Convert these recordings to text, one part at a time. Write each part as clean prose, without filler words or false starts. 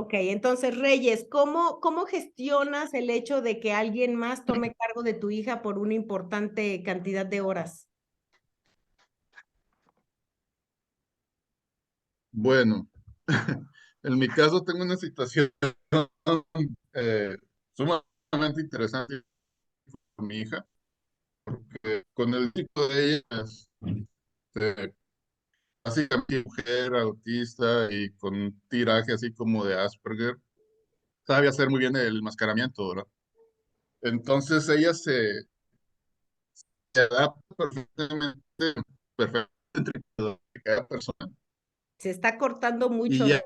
Ok, entonces Reyes, ¿cómo gestionas el hecho de que alguien más tome cargo de tu hija por una importante cantidad de horas? Bueno, en mi caso tengo una situación eh, sumamente interesante con mi hija, con el tipo de ella, básicamente mujer autista y con un tiraje así como de Asperger, sabe hacer muy bien el mascaramiento, ¿verdad? Entonces ella se adapta perfectamente entre cada persona Se está cortando y mucho. ya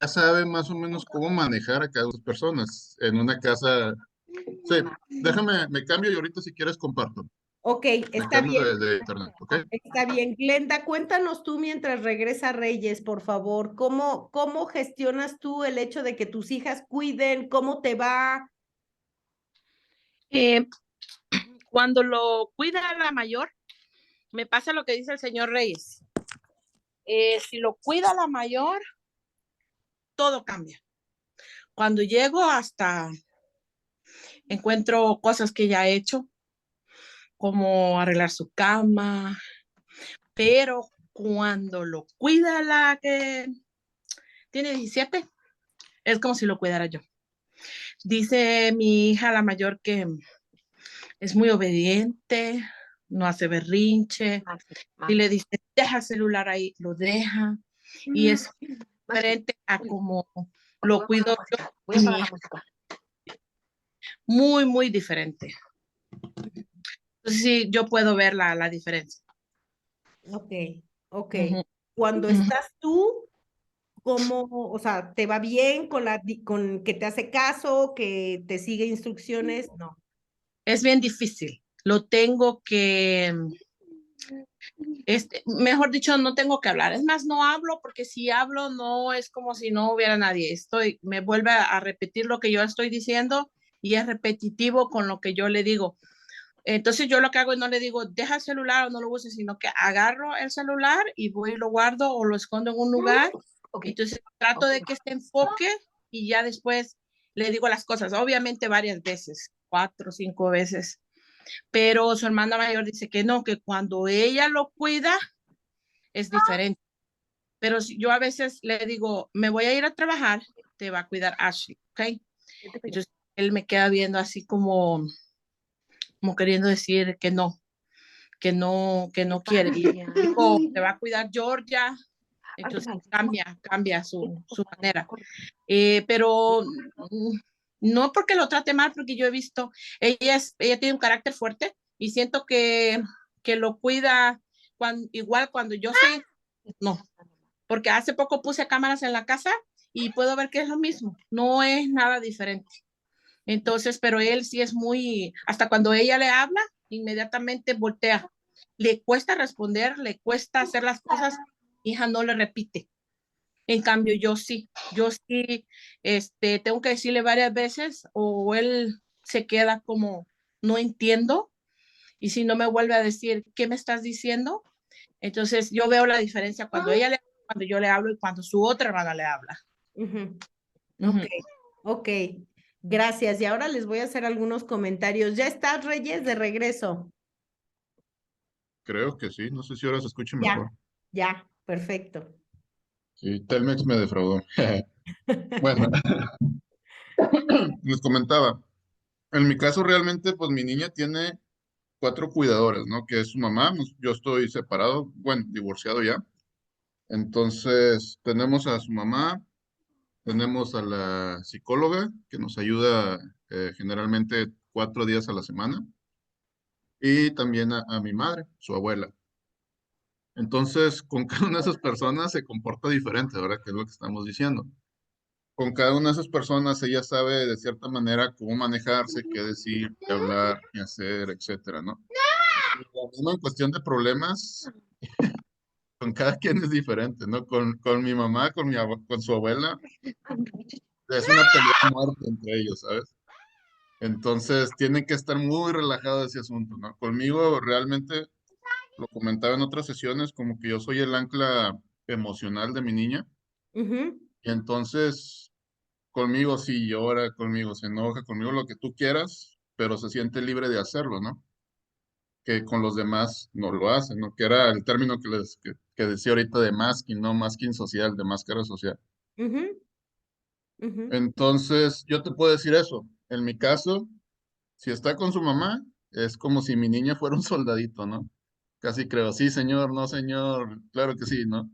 sabe más o menos cómo manejar a cada una de las personas en una casa. Sí, déjame, me cambio y ahorita si quieres comparto. Ok, Me está cambio bien, de internet, ¿ok? está bien. Glenda, cuéntanos tú mientras regresa Reyes, por favor, ¿cómo gestionas tú el hecho de que tus hijas cuiden? ¿Cómo te va? Eh, Cuando lo cuida la mayor, me pasa lo que dice el señor Reyes. Si lo cuida la mayor, todo cambia. Cuando llego hasta encuentro cosas que ya he hecho, como arreglar su cama, pero cuando lo cuida la que tiene 17, es como si lo cuidara yo. Dice mi hija la mayor que es muy obediente, no hace berrinche, y le dice, deja el celular ahí, lo deja, y es diferente a como lo cuido yo y mi hija, muy, muy diferente. Entonces sí, yo puedo ver la diferencia. Ok, ok. Ujú, Cuando ujú. estás tú, ¿cómo, o sea, te va bien con que te hace caso, que te sigue instrucciones? No. Es bien difícil. Lo tengo que, mejor dicho, no tengo que hablar. Es más, no hablo porque si hablo no es como si no hubiera nadie. Me vuelve a repetir lo que yo estoy diciendo y es repetitivo con lo que yo le digo. Entonces yo lo que hago es no le digo, deja el celular o no lo uses, sino que agarro el celular y voy y lo guardo o lo escondo en un lugar. Entonces trato de que se enfoque y ya después le digo las cosas, obviamente varias veces, 4 o 5 veces, pero su hermana mayor dice que no, que cuando ella lo cuida es diferente. Pero si yo a veces le digo, me voy a ir a trabajar, te va a cuidar Ashley, ¿ok? Entonces él me queda viendo así como queriendo decir que no quiere. Y digo, te va a cuidar Georgia, entonces cambia su manera. Pero no porque lo trate mal, porque yo he visto, ella tiene un carácter fuerte y siento que lo cuida igual cuando yo soy, no, porque hace poco puse cámaras en la casa y puedo ver que es lo mismo, no es nada diferente. Entonces, pero él sí es muy, hasta cuando ella le habla, inmediatamente voltea. Le cuesta responder, le cuesta hacer las cosas, hija no le repite. En cambio, yo sí, tengo que decirle varias veces o él se queda como, no entiendo, y si no me vuelve a decir, ¿qué me estás diciendo? Entonces yo veo la diferencia cuando yo le hablo y cuando su otra hermana le habla. Ujú. Ok, Ujú. ok. Gracias. Y ahora les voy a hacer algunos comentarios. ¿Ya estás, Reyes, de regreso? Creo que sí, no sé si ahora se escucha Ya, mejor. ya, perfecto. Sí, Telmex me defraudó. Bueno, les comentaba, en mi caso realmente, pues mi niña tiene cuatro cuidadores, ¿no? Que es su mamá, yo estoy separado, bueno, divorciado ya. Entonces, tenemos a su mamá, tenemos a la psicóloga, que nos ayuda generalmente 4 días a la semana, y también a mi madre, su abuela. Entonces, con cada una de esas personas se comporta diferente, ¿verdad? Que es lo que estamos diciendo. Con cada una de esas personas ella sabe de cierta manera cómo manejarse, qué decir, qué hablar, qué hacer, etcétera, ¿no? Y lo mismo en cuestión de problemas, con cada quien es diferente, ¿no? Con mi mamá, con su abuela, es una pelea a muerte entre ellos, ¿sabes? Entonces tienen que estar muy relajados de ese asunto, ¿no? Conmigo realmente, lo comentaba en otras sesiones, como que yo soy el ancla emocional de mi niña. Ujú. Y entonces conmigo sí llora, conmigo se enoja, conmigo lo que tú quieras, pero se siente libre de hacerlo, ¿no? Que con los demás no lo hacen, ¿no? Que era el término que decía ahorita de masking, ¿no? Masking social, de máscara social. Ujú, ujú, Entonces, yo te puedo decir eso. En mi caso, si está con su mamá, es como si mi niña fuera un soldadito, ¿no? Casi creo, sí, señor, no, señor, claro que sí, ¿no?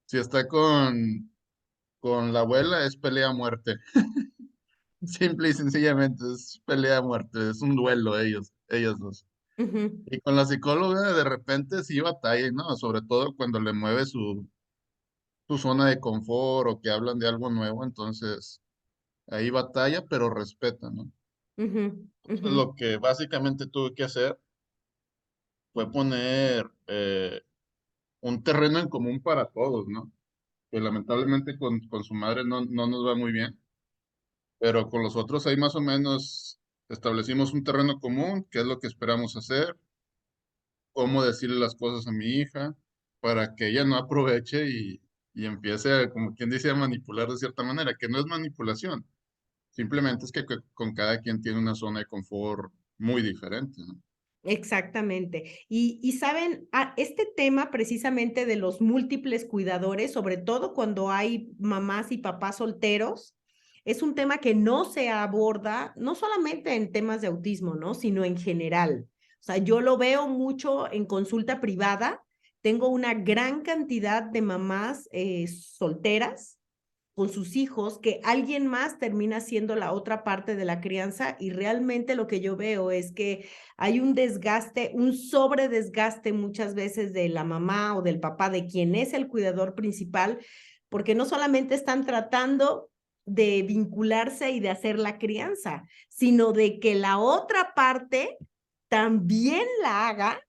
Si está con la abuela, es pelea a muerte. Simple y sencillamente, es pelea a muerte, es un duelo ellos dos. ujú. Y con la psicóloga, de repente sí batalla, ¿no? Sobre todo cuando le mueve su zona de confort o que hablan de algo nuevo, entonces ahí batalla, pero respeta, ¿no? Ujú, Entonces, ujú. lo que básicamente tuve que hacer fue poner un terreno en común para todos, ¿no? Que lamentablemente con su madre no nos va muy bien, pero con los otros ahí más o menos establecimos un terreno común, qué es lo que esperamos hacer, cómo decirle las cosas a mi hija, para que ella no aproveche y empiece, como quien dice, a manipular de cierta manera, que no es manipulación, simplemente es que con cada quien tiene una zona de confort muy diferente, ¿no? Exactamente. Y saben, este tema precisamente de los múltiples cuidadores, sobre todo cuando hay mamás y papás solteros, es un tema que no se aborda, no solamente en temas de autismo, ¿no? Sino en general. O sea, yo lo veo mucho en consulta privada. Tengo una gran cantidad de mamás solteras con sus hijos, que alguien más termina siendo la otra parte de la crianza y realmente lo que yo veo es que hay un desgaste, un sobredesgaste muchas veces de la mamá o del papá, de quien es el cuidador principal, porque no solamente están tratando de vincularse y de hacer la crianza, sino de que la otra parte también la haga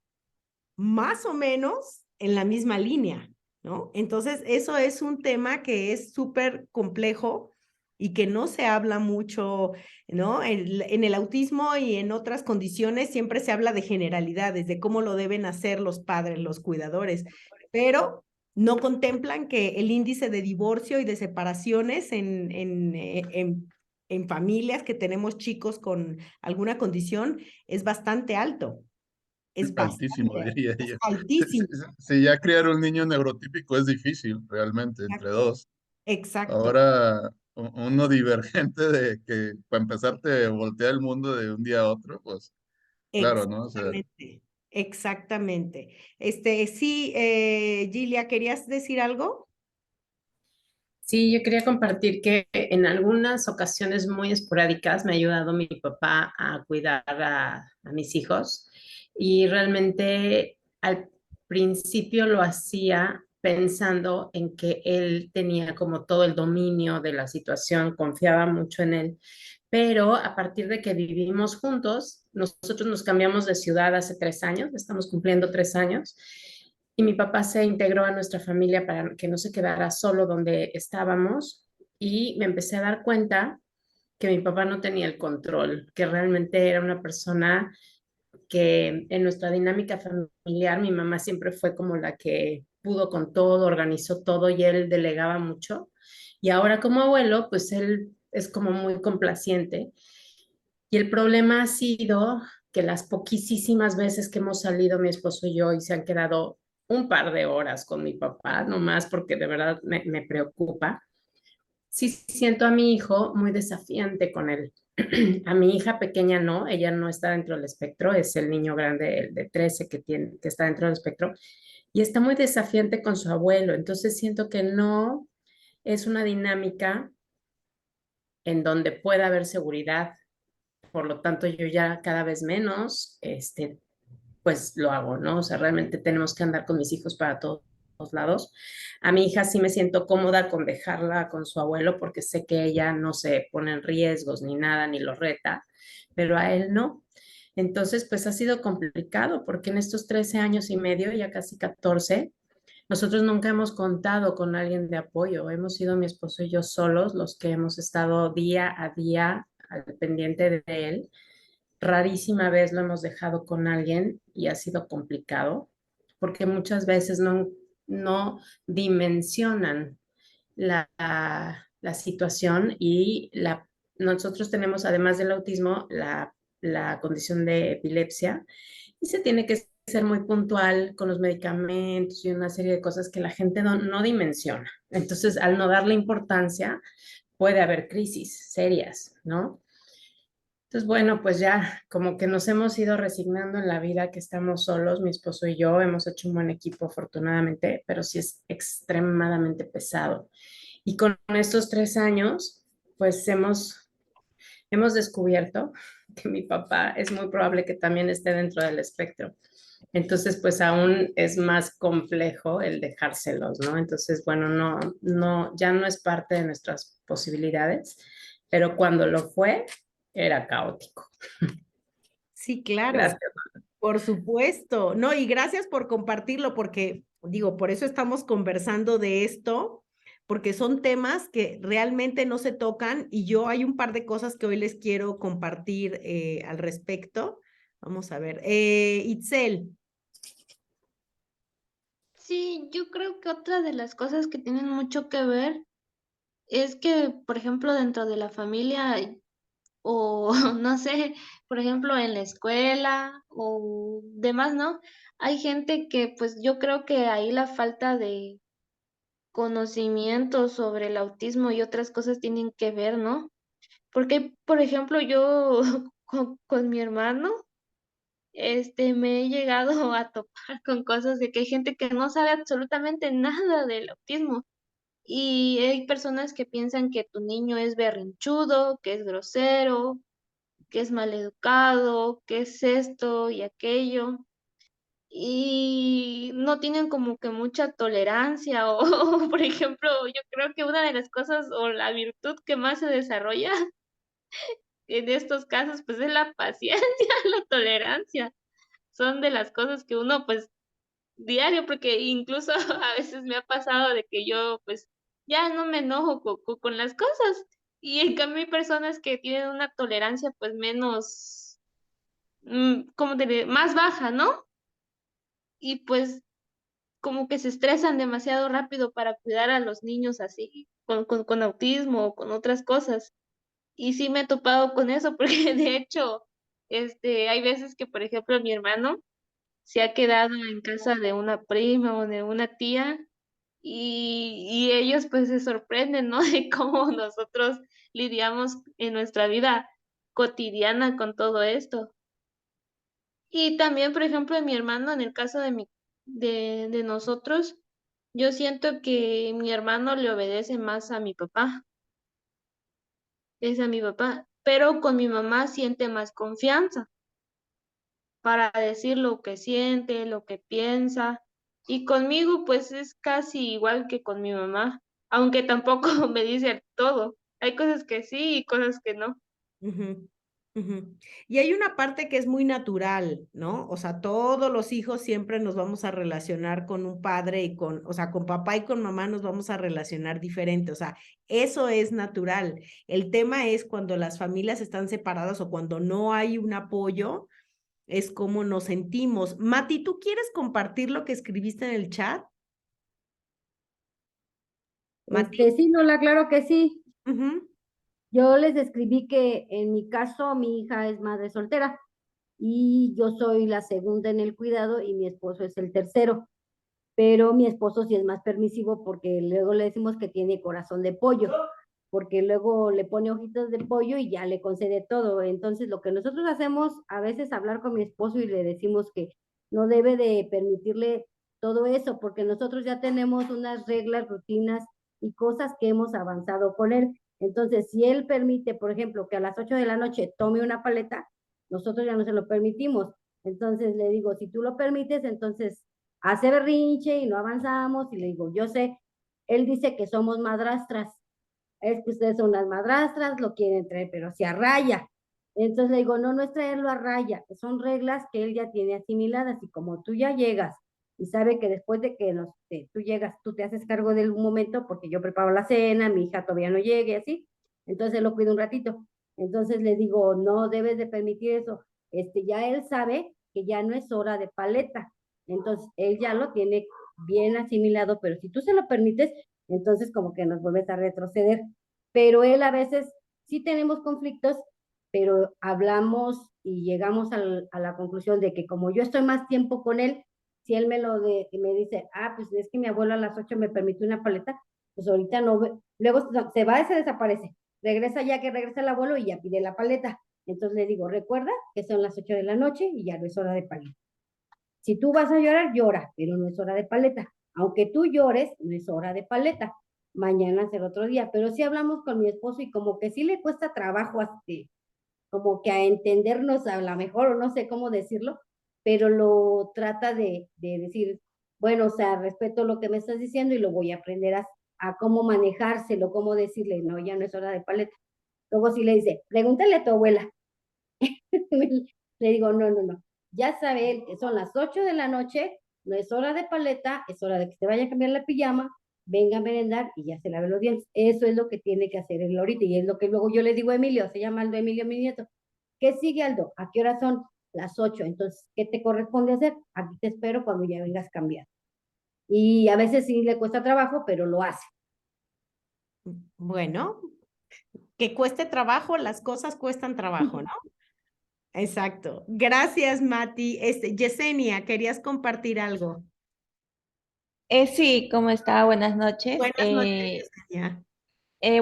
más o menos en la misma línea, ¿no? Entonces, eso es un tema que es súper complejo y que no se habla mucho, ¿no? En el autismo y en otras condiciones siempre se habla de generalidades, de cómo lo deben hacer los padres, los cuidadores, pero no contemplan que el índice de divorcio y de separaciones en familias que tenemos chicos con alguna condición es bastante alto. Es Altísimo, bastante, diría es yo. Si, altísimo. si ya criar un niño neurotípico es difícil, realmente, entre Exacto, dos. exacto, Ahora, uno divergente de que para empezar te voltea el mundo de un día a otro, pues claro, ¿no? O sea, exactamente, exactamente. Sí, Gilia, ¿querías decir algo? Sí, yo quería compartir que en algunas ocasiones muy esporádicas me ha ayudado mi papá a cuidar a mis hijos y realmente al principio lo hacía pensando en que él tenía como todo el dominio de la situación, confiaba mucho en él, pero a partir de que vivimos juntos, nosotros nos cambiamos de ciudad hace 3 años, estamos cumpliendo 3 años, y mi papá se integró a nuestra familia para que no se quedara solo donde estábamos y me empecé a dar cuenta que mi papá no tenía el control, que realmente era una persona que en nuestra dinámica familiar mi mamá siempre fue como la que pudo con todo, organizó todo y él delegaba mucho. Y ahora como abuelo, pues él es como muy complaciente. Y el problema ha sido que las poquísimas veces que hemos salido mi esposo y yo y se han quedado un par de horas con mi papá, nomás porque de verdad me preocupa, sí siento a mi hijo muy desafiante con él. A mi hija pequeña no, ella no está dentro del espectro, es el niño grande, el de 13 que está dentro del espectro, y está muy desafiante con su abuelo, entonces siento que no es una dinámica en donde pueda haber seguridad, por lo tanto yo ya cada vez menos, pues lo hago, ¿no? O sea, realmente tenemos que andar con mis hijos para todos lados. A mi hija sí me siento cómoda con dejarla con su abuelo porque sé que ella no se pone en riesgos ni nada, ni lo reta, pero a él no. Entonces, pues ha sido complicado porque en estos 13 años y medio, ya casi 14, nosotros nunca hemos contado con alguien de apoyo. Hemos sido mi esposo y yo solos los que hemos estado día a día al pendiente de él. Rarísima vez lo hemos dejado con alguien y ha sido complicado porque muchas veces no dimensionan la situación y nosotros tenemos, además del autismo, la condición de epilepsia y se tiene que ser muy puntual con los medicamentos y una serie de cosas que la gente no dimensiona. Entonces, al no darle importancia, puede haber crisis serias, ¿no? Entonces, bueno, pues ya como que nos hemos ido resignando en la vida que estamos solos, mi esposo y yo, hemos hecho un buen equipo afortunadamente, pero sí es extremadamente pesado. Y con estos 3 años, pues hemos descubierto que mi papá es muy probable que también esté dentro del espectro. Entonces, pues aún es más complejo el dejárselos, ¿no? Entonces, bueno, ya no es parte de nuestras posibilidades, pero cuando lo fue, era caótico. Sí, claro. Gracias. Por supuesto, no, y gracias por compartirlo, porque digo, por eso estamos conversando de esto, porque son temas que realmente no se tocan y yo hay un par de cosas que hoy les quiero compartir al respecto. Vamos a ver, Itzel. Sí, yo creo que otra de las cosas que tienen mucho que ver es que, por ejemplo, dentro de la familia o no sé, por ejemplo, en la escuela o demás, ¿no? Hay gente que pues yo creo que ahí la falta de conocimiento sobre el autismo y otras cosas tienen que ver, ¿no? Porque, por ejemplo, yo con mi hermano, me he llegado a topar con cosas de que hay gente que no sabe absolutamente nada del autismo. Y hay personas que piensan que tu niño es berrinchudo, que es grosero, que es maleducado, que es esto y aquello. Y no tienen como que mucha tolerancia o, por ejemplo, yo creo que una de las cosas o la virtud que más se desarrolla en estos casos pues es la paciencia, la tolerancia. Son de las cosas que uno pues diario, porque incluso a veces me ha pasado de que yo pues ya no me enojo con las cosas y en cambio hay personas que tienen una tolerancia pues menos, ¿cómo te diré? Más baja, ¿no? Y pues como que se estresan demasiado rápido para cuidar a los niños así, con autismo o con otras cosas. Y sí me he topado con eso porque de hecho, hay veces que, por ejemplo, mi hermano se ha quedado en casa de una prima o de una tía y ellos pues se sorprenden, ¿no? De cómo nosotros lidiamos en nuestra vida cotidiana con todo esto. Y también, por ejemplo, en mi hermano, en el caso de nosotros, yo siento que mi hermano le obedece más a mi papá, es a mi papá, pero con mi mamá siente más confianza para decir lo que siente, lo que piensa. Y conmigo, pues es casi igual que con mi mamá, aunque tampoco me dice todo. Hay cosas que sí y cosas que no. Ujú, ujú. Y hay una parte que es muy natural, ¿no? O sea, todos los hijos siempre nos vamos a relacionar con un padre y o sea, con papá y con mamá nos vamos a relacionar diferente, o sea, eso es natural. El tema es cuando las familias están separadas o cuando no hay un apoyo, es como nos sentimos. Mati, ¿tú quieres compartir lo que escribiste en el chat? Mati. Sí, Lola, claro que sí. Ujú, Yo les escribí que en mi caso mi hija es madre soltera y yo soy la segunda en el cuidado y mi esposo es el tercero, pero mi esposo sí es más permisivo porque luego le decimos que tiene corazón de pollo, porque luego le pone ojitos de pollo y ya le concede todo. Entonces lo que nosotros hacemos a veces hablar con mi esposo y le decimos que no debe de permitirle todo eso, porque nosotros ya tenemos unas reglas, rutinas y cosas que hemos avanzado con él. Entonces, si él permite, por ejemplo, que a las 8 de la noche tome una paleta, nosotros ya no se lo permitimos. Entonces le digo, si tú lo permites, entonces hace berrinche y no avanzamos. Y le digo, yo sé, él dice que somos madrastras, es que ustedes son las madrastras, lo quieren traer, pero si a raya. Entonces le digo, no, no es traerlo a raya, son reglas que él ya tiene asimiladas y como tú ya llegas y sabe que después de que tú llegas, tú te haces cargo de un momento porque yo preparo la cena, mi hija todavía no llegue, así, entonces lo cuido un ratito. Entonces le digo, no debes de permitir eso. Ya él sabe que ya no es hora de paleta, entonces él ya lo tiene bien asimilado, pero si tú se lo permites, Entonces como que nos vuelves a retroceder. Pero él a veces sí tenemos conflictos, pero hablamos y llegamos a la conclusión de que como yo estoy más tiempo con él, si él me dice, pues es que mi abuelo a las 8 me permite una paleta, pues ahorita no, luego se va y se desaparece, regresa ya que regresa el abuelo y ya pide la paleta. Entonces le digo, recuerda que son las 8 de la noche y ya no es hora de paleta. Si tú vas a llorar, llora, pero no es hora de paleta. Aunque tú llores, no es hora de paleta. Mañana será otro día. Pero sí hablamos con mi esposo y como que sí le cuesta trabajo, como que a entendernos a lo mejor, o no sé cómo decirlo, pero lo trata de decir, bueno, o sea, respeto lo que me estás diciendo y lo voy a aprender a cómo manejárselo, cómo decirle, no, ya no es hora de paleta. Luego sí le dice, pregúntale a tu abuela. Le digo, no, no, no. Ya sabe él que son las 8 de la noche, no es hora de paleta, es hora de que se vaya a cambiar la pijama, venga a merendar y ya se lave los dientes. Eso es lo que tiene que hacer él ahorita. Y es lo que luego yo le digo a Emilio, se llama Aldo Emilio, mi nieto. ¿Qué sigue, Aldo? ¿A qué hora son? Las 8. Entonces, ¿qué te corresponde hacer? Aquí te espero cuando ya vengas cambiando. Y a veces sí le cuesta trabajo, pero lo hace. Bueno, que cueste trabajo, las cosas cuestan trabajo, ¿no? Exacto. Gracias, Mati. Yesenia, ¿querías compartir algo? Sí, ¿cómo está? Buenas noches. Buenas noches, Yesenia.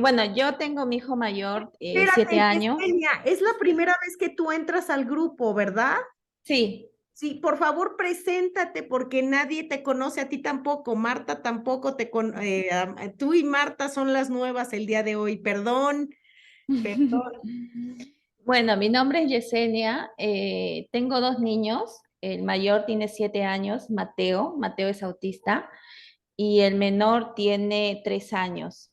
Bueno, yo tengo mi hijo mayor, 7 Espérate, años. Yesenia, es la primera vez que tú entras al grupo, ¿verdad? Sí, Sí, por favor, preséntate porque nadie te conoce, a ti tampoco, Marta tampoco tú y Marta son las nuevas el día de hoy, perdón, perdón. bueno, mi nombre es Yesenia, tengo 2 niños, el mayor tiene 7 años, Mateo es autista, y el menor tiene 3 años.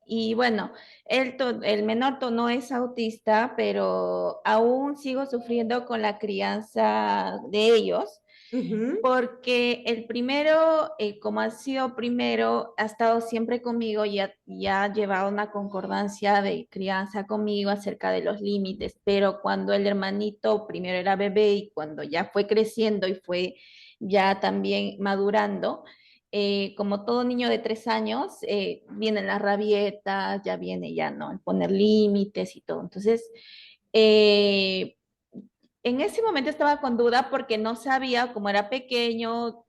Y bueno, el menor no es autista, pero aún sigo sufriendo con la crianza de ellos. Ujú. Porque el primero, como ha sido primero, ha estado siempre conmigo y ha llevado una concordancia de crianza conmigo acerca de los límites, pero cuando el hermanito primero era bebé y cuando ya fue creciendo y fue ya también madurando, como todo niño de 3 años, vienen las rabietas, ya viene ya, ¿no? El poner límites y todo. Entonces, eh, en ese momento estaba con duda porque no sabía, como era pequeño,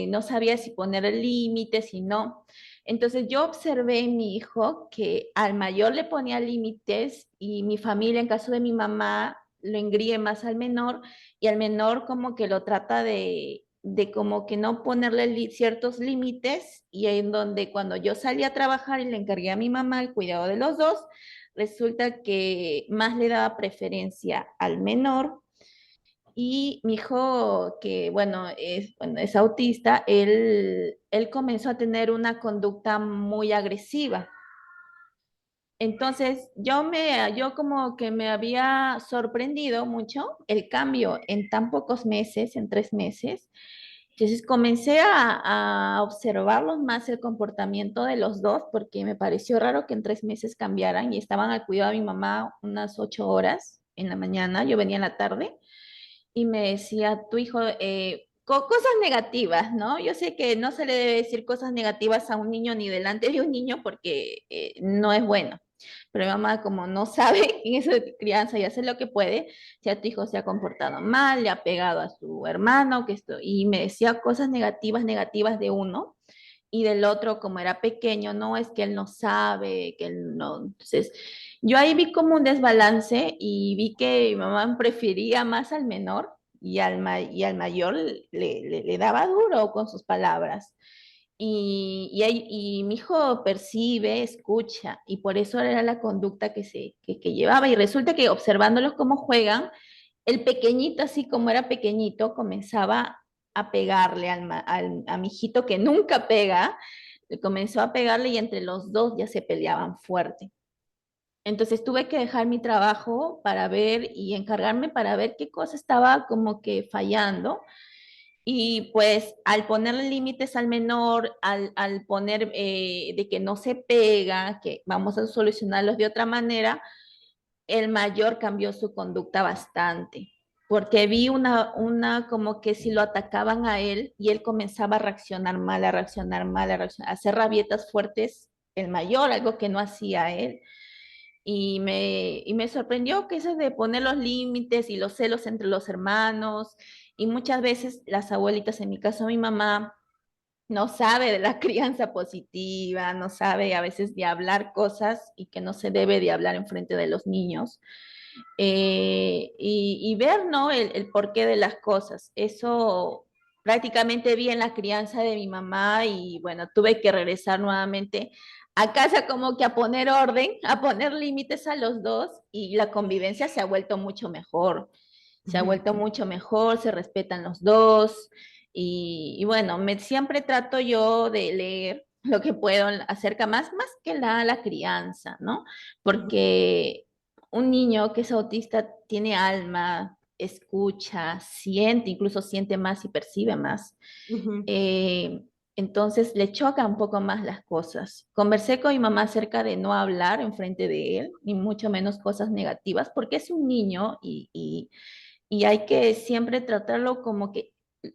no sabía si poner el límite, si no. Entonces yo observé en mi hijo que al mayor le ponía límites y mi familia, en caso de mi mamá, lo engríe más al menor y al menor como que lo trata de como que no ponerle ciertos límites y en donde cuando yo salí a trabajar y le encargué a mi mamá el cuidado de los dos, resulta que más le daba preferencia al menor y mi hijo, que bueno, es autista, él comenzó a tener una conducta muy agresiva. Entonces, yo como que me había sorprendido mucho el cambio en tan pocos meses, en 3 meses. Entonces comencé a observarlos más el comportamiento de los dos porque me pareció raro que en 3 meses cambiaran y estaban al cuidado de mi mamá unas 8 horas en la mañana, yo venía en la tarde y me decía, tu hijo, cosas negativas, ¿no? Yo sé que no se le debe decir cosas negativas a un niño ni delante de un niño porque no es bueno. Pero mi mamá, como no sabe en eso de crianza y hace lo que puede, si a tu hijo se ha comportado mal, le ha pegado a su hermano, y me decía cosas negativas, negativas de uno, y del otro, como era pequeño, no, es que él no sabe, que él no. Entonces, yo ahí vi como un desbalance y vi que mi mamá prefería más al menor y al mayor le daba duro con sus palabras. Y mi hijo percibe, escucha, y por eso era la conducta que llevaba. Y resulta que observándolos cómo juegan, el pequeñito, así como era pequeñito, comenzaba a pegarle a mi hijito que nunca pega, le comenzó a pegarle y entre los dos ya se peleaban fuerte. Entonces tuve que dejar mi trabajo para ver y encargarme para ver qué cosa estaba como que fallando. Y pues al ponerle límites al menor, al poner de que no se pega, que vamos a solucionarlos de otra manera, el mayor cambió su conducta bastante. porque vi una como que si lo atacaban a él y él comenzaba a reaccionar mal, a reaccionar mal, a hacer rabietas fuertes, el mayor, algo que no hacía él. Y me sorprendió que eso de poner los límites y los celos entre los hermanos, y muchas veces las abuelitas, en mi caso mi mamá, no sabe de la crianza positiva, no sabe a veces de hablar cosas y que no se debe de hablar en frente de los niños. Y ver, ¿no? El porqué de las cosas. Eso prácticamente vi en la crianza de mi mamá y bueno, tuve que regresar nuevamente a casa como que a poner orden, a poner límites a los dos y la convivencia se ha vuelto mucho mejor. Se ha Ujú. vuelto mucho mejor, se respetan los dos y bueno, siempre trato yo de leer lo que puedo acerca más que la crianza, ¿no? Porque un niño que es autista tiene alma, escucha, siente, incluso siente más y percibe más. Ujú. Eh, entonces le choca un poco más las cosas. Conversé con mi mamá acerca de no hablar en frente de él, ni mucho menos cosas negativas, porque es un niño y hay que siempre tratarlo como que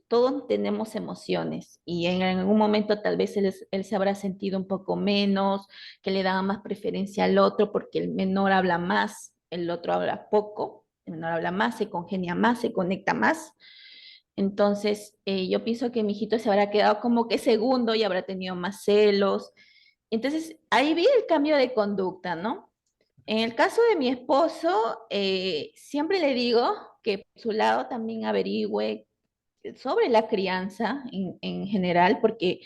todos tenemos emociones y en algún momento tal vez él se habrá sentido un poco menos, que le daba más preferencia al otro porque el menor habla más, el otro habla poco, el menor habla más, se congenia más, se conecta más. Entonces, yo pienso que mi hijito se habrá quedado como que segundo y habrá tenido más celos. Entonces, ahí vi el cambio de conducta, ¿no? En el caso de mi esposo, siempre le digo que por su lado también averigüe sobre la crianza en general, porque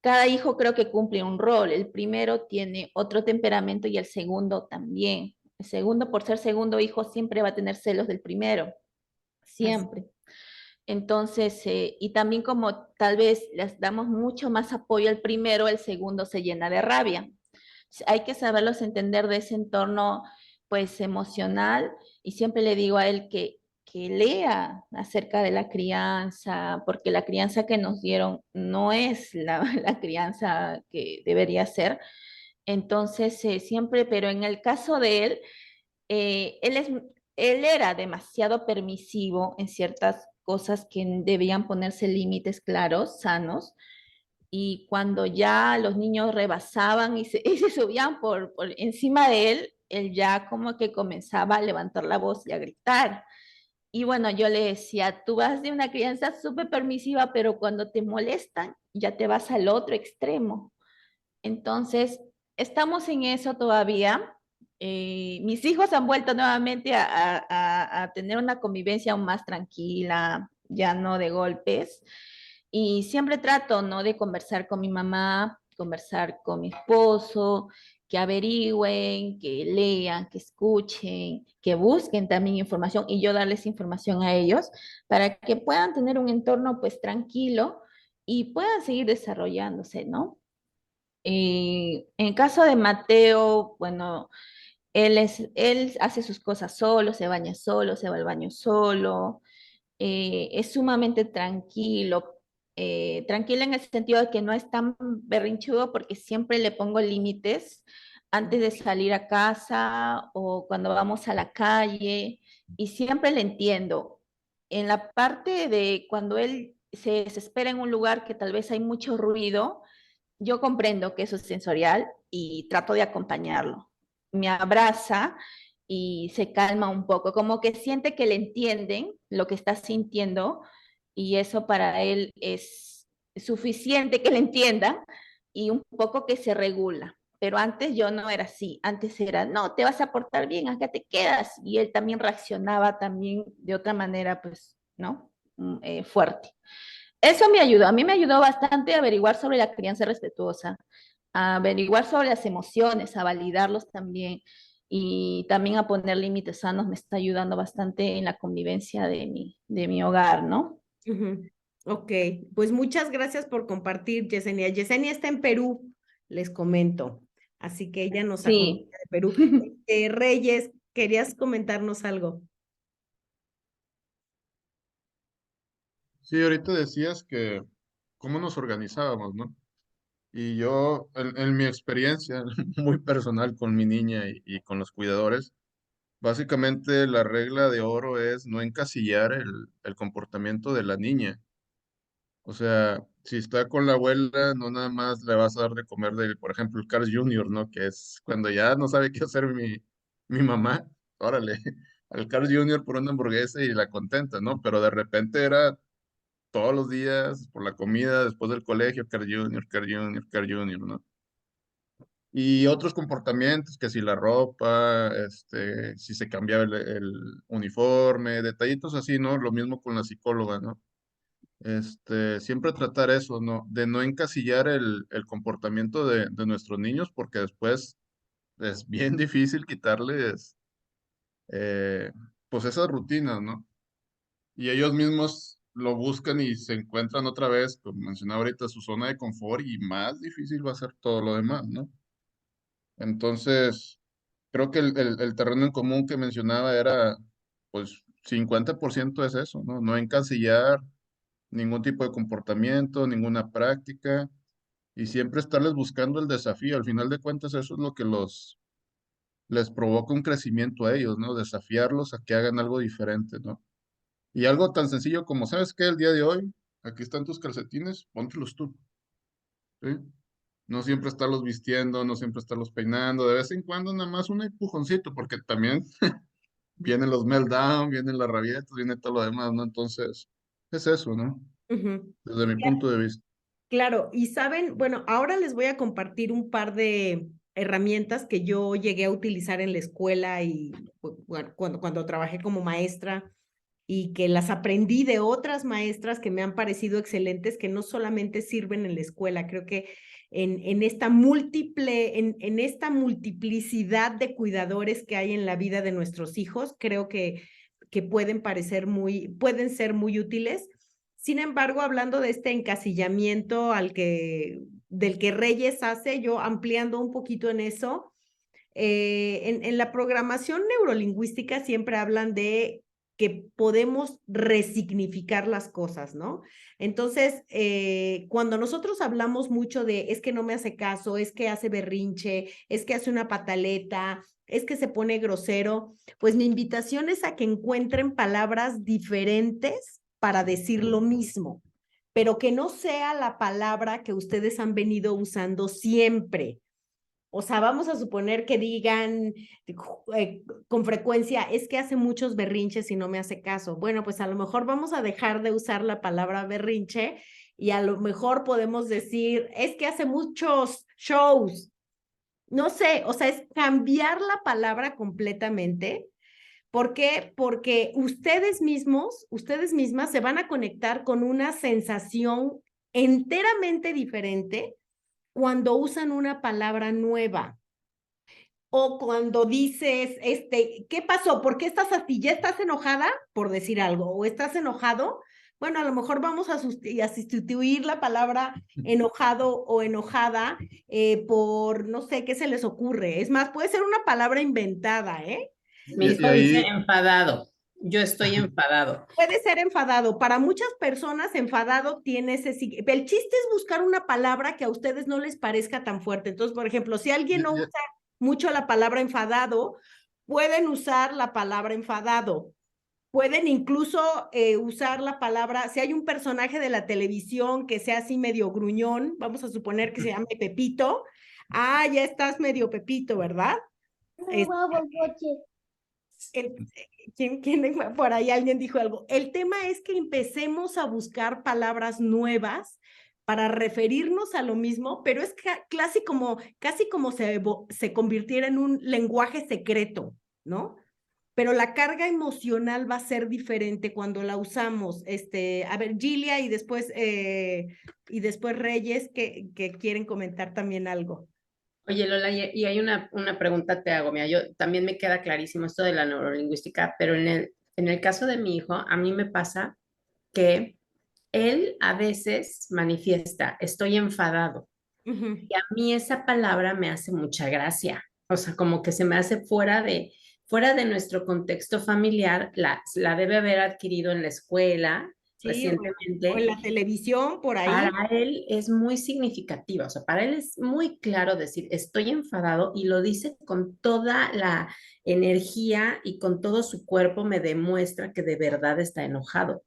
cada hijo creo que cumple un rol. El primero tiene otro temperamento y el segundo también. El segundo, por ser segundo hijo, siempre va a tener celos del primero, Así. siempre. Entonces, y también como tal vez les damos mucho más apoyo al primero, el segundo se llena de rabia. Hay que saberlos entender de ese entorno, pues, emocional, y siempre le digo a él que lea acerca de la crianza, porque la crianza que nos dieron no es la crianza que debería ser. Entonces, siempre, pero en el caso de él, eh, él, es, él era demasiado permisivo en ciertas cosas que debían ponerse límites claros, sanos, y cuando ya los niños rebasaban y se subían por encima de él, él ya como que comenzaba a levantar la voz y a gritar. Y bueno, yo le decía, tú vas de una crianza súper permisiva, pero cuando te molestan, ya te vas al otro extremo. Entonces, estamos en eso todavía. Mis hijos han vuelto nuevamente a tener una convivencia aún más tranquila, ya no de golpes. Y siempre trato, ¿no? De conversar con mi mamá, conversar con mi esposo, que averigüen, que lean, que escuchen, que busquen también información y yo darles información a ellos para que puedan tener un entorno pues tranquilo y puedan seguir desarrollándose, ¿no? En el caso de Mateo, bueno, él hace sus cosas solo, se baña solo, se va al baño solo, es sumamente tranquilo, tranquilo en el sentido de que no es tan berrinchudo porque siempre le pongo límites antes de salir a casa o cuando vamos a la calle y siempre le entiendo. En la parte de cuando él se desespera en un lugar que tal vez hay mucho ruido, yo comprendo que eso es sensorial y trato de acompañarlo. Me abraza y se calma un poco, como que siente que le entienden lo que está sintiendo y eso para él es suficiente que le entienda y un poco que se regula. Pero antes yo no era así, antes era, no, te vas a portar bien, acá te quedas. Y él también reaccionaba también de otra manera, pues, ¿no? Fuerte. Eso me ayudó, a mí me ayudó bastante a averiguar sobre la crianza respetuosa, a averiguar sobre las emociones, a validarlos también y también a poner límites sanos me está ayudando bastante en la convivencia de mi hogar, ¿no? Ujú. Ok, pues muchas gracias por compartir, Yesenia. Yesenia está en Perú, les comento, así que ella nos acompaña Sí. de Perú. Reyes, ¿querías comentarnos algo? Sí, ahorita decías que cómo nos organizábamos, ¿no? Y yo, en mi experiencia muy personal con mi niña y con los cuidadores, Básicamente la regla de oro es no encasillar el comportamiento de la niña. O sea, si está con la abuela, no nada más le vas a dar de comer de, por ejemplo, el Carl Jr., ¿no? Que es cuando ya no sabe qué hacer mi mamá, órale, al Carl Jr. por una hamburguesa y la contenta, ¿no? Pero de repente era todos los días por la comida, después del colegio, Carl Jr., Carl Jr., Carl Jr., ¿no? Y otros comportamientos, que si la ropa, si se cambiaba el uniforme, detallitos así, ¿no? Lo mismo con la psicóloga, ¿no? Siempre tratar eso, ¿no? De no encasillar el comportamiento de nuestros niños, porque después es bien difícil quitarles, eh, pues esas rutinas, ¿no? Y ellos mismos lo buscan y se encuentran otra vez, como mencionaba ahorita, su zona de confort y más difícil va a ser todo lo demás, ¿no? Entonces, creo que el terreno en común que mencionaba era, pues, 50% es eso, ¿no? No encasillar ningún tipo de comportamiento, ninguna práctica, y siempre estarles buscando el desafío. Al final de cuentas, eso es lo que les provoca un crecimiento a ellos, ¿no? Desafiarlos a que hagan algo diferente, ¿no? Y algo tan sencillo como, ¿sabes qué? El día de hoy, aquí están tus calcetines, póntelos tú, ¿sí? No siempre estarlos vistiendo, no siempre estarlos peinando, de vez en cuando nada más un empujoncito, porque también vienen los meltdown, vienen las rabietas, viene todo lo demás, ¿no? Entonces, es eso, ¿no? Ujú. Desde mi punto de vista. Claro, y saben, bueno, ahora les voy a compartir un par de herramientas que yo llegué a utilizar en la escuela y bueno, cuando trabajé como maestra y que las aprendí de otras maestras que me han parecido excelentes, que no solamente sirven en la escuela, creo que en esta en esta multiplicidad de cuidadores que hay en la vida de nuestros hijos, creo que pueden ser muy útiles. Sin embargo, hablando de este encasillamiento del que Reyes hace, yo ampliando un poquito en eso, en la programación neurolingüística siempre hablan de que podemos resignificar las cosas, ¿no? Entonces, cuando nosotros hablamos mucho de es que no me hace caso, es que hace berrinche, es que hace una pataleta, es que se pone grosero, pues mi invitación es a que encuentren palabras diferentes para decir lo mismo, pero que no sea la palabra que ustedes han venido usando siempre. O sea, vamos a suponer que digan con frecuencia, es que hace muchos berrinches y no me hace caso. Bueno, pues a lo mejor vamos a dejar de usar la palabra berrinche y a lo mejor podemos decir, es que hace muchos shows. No sé, o sea, es cambiar la palabra completamente. ¿Por qué? Porque ustedes mismas se van a conectar con una sensación enteramente diferente cuando usan una palabra nueva. O cuando dices, ¿qué pasó? ¿Por qué estás así? ¿Ya estás enojada? Por decir algo. ¿O estás enojado? Bueno, a lo mejor vamos a sustituir la palabra enojado o enojada por, no sé, ¿qué se les ocurre? Es más, puede ser una palabra inventada, ¿eh? Mi Y hijo dice ahí, enfadado. Yo estoy enfadado. Puede ser enfadado. Para muchas personas, enfadado tiene ese... El chiste es buscar una palabra que a ustedes no les parezca tan fuerte. Entonces, por ejemplo, si alguien no y- usa mucho la palabra enfadado, pueden usar la palabra enfadado. Pueden incluso usar la palabra, si hay un personaje de la televisión que sea así medio gruñón, vamos a suponer que se llame Pepito. Ah, ya estás medio Pepito, ¿verdad? Es- el- por ahí alguien dijo algo. El tema es que empecemos a buscar palabras nuevas para referirnos a lo mismo, pero es casi como se convirtiera en un lenguaje secreto, ¿no? Pero la carga emocional va a ser diferente cuando la usamos. A ver, Gilia y después Reyes que quieren comentar también algo. Oye, Lola, y hay una pregunta te hago. Mira, yo también me queda clarísimo esto de la neurolingüística, pero en el caso de mi hijo, a mí me pasa que él a veces manifiesta, estoy enfadado. Ujú. Y a mí esa palabra me hace mucha gracia. O sea, como que se me hace fuera de nuestro contexto familiar, la debe haber adquirido en la escuela, Sí, o en recientemente. la televisión, por ahí. Para él es muy significativa, o sea, para él es muy claro decir, estoy enfadado y lo dice con toda la energía y con todo su cuerpo me demuestra que de verdad está enojado.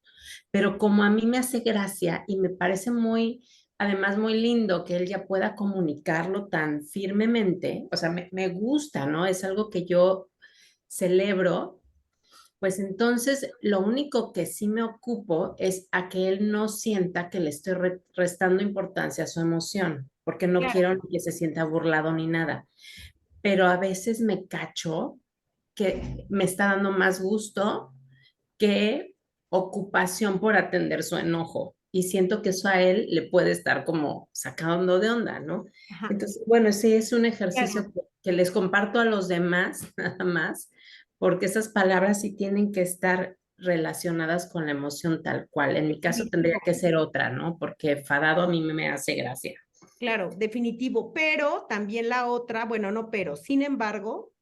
Pero como a mí me hace gracia y me parece muy, además muy lindo que él ya pueda comunicarlo tan firmemente, o sea, me gusta, ¿no? Es algo que yo celebro, pues entonces lo único que sí me ocupo es a que él no sienta que le estoy restando importancia a su emoción, porque no Claro. quiero ni que se sienta burlado ni nada. Pero a veces me cacho que me está dando más gusto que ocupación por atender su enojo. Y siento que eso a él le puede estar como sacando de onda, ¿no? Ajá, Entonces, bueno, sí, es un claro. ejercicio que les comparto a los demás, nada más, porque esas palabras sí tienen que estar relacionadas con la emoción tal cual. En mi caso tendría Definitivo. que ser otra, ¿no? Porque enfadado a mí me hace gracia. Claro, definitivo, pero también la otra, bueno, no, pero sin embargo,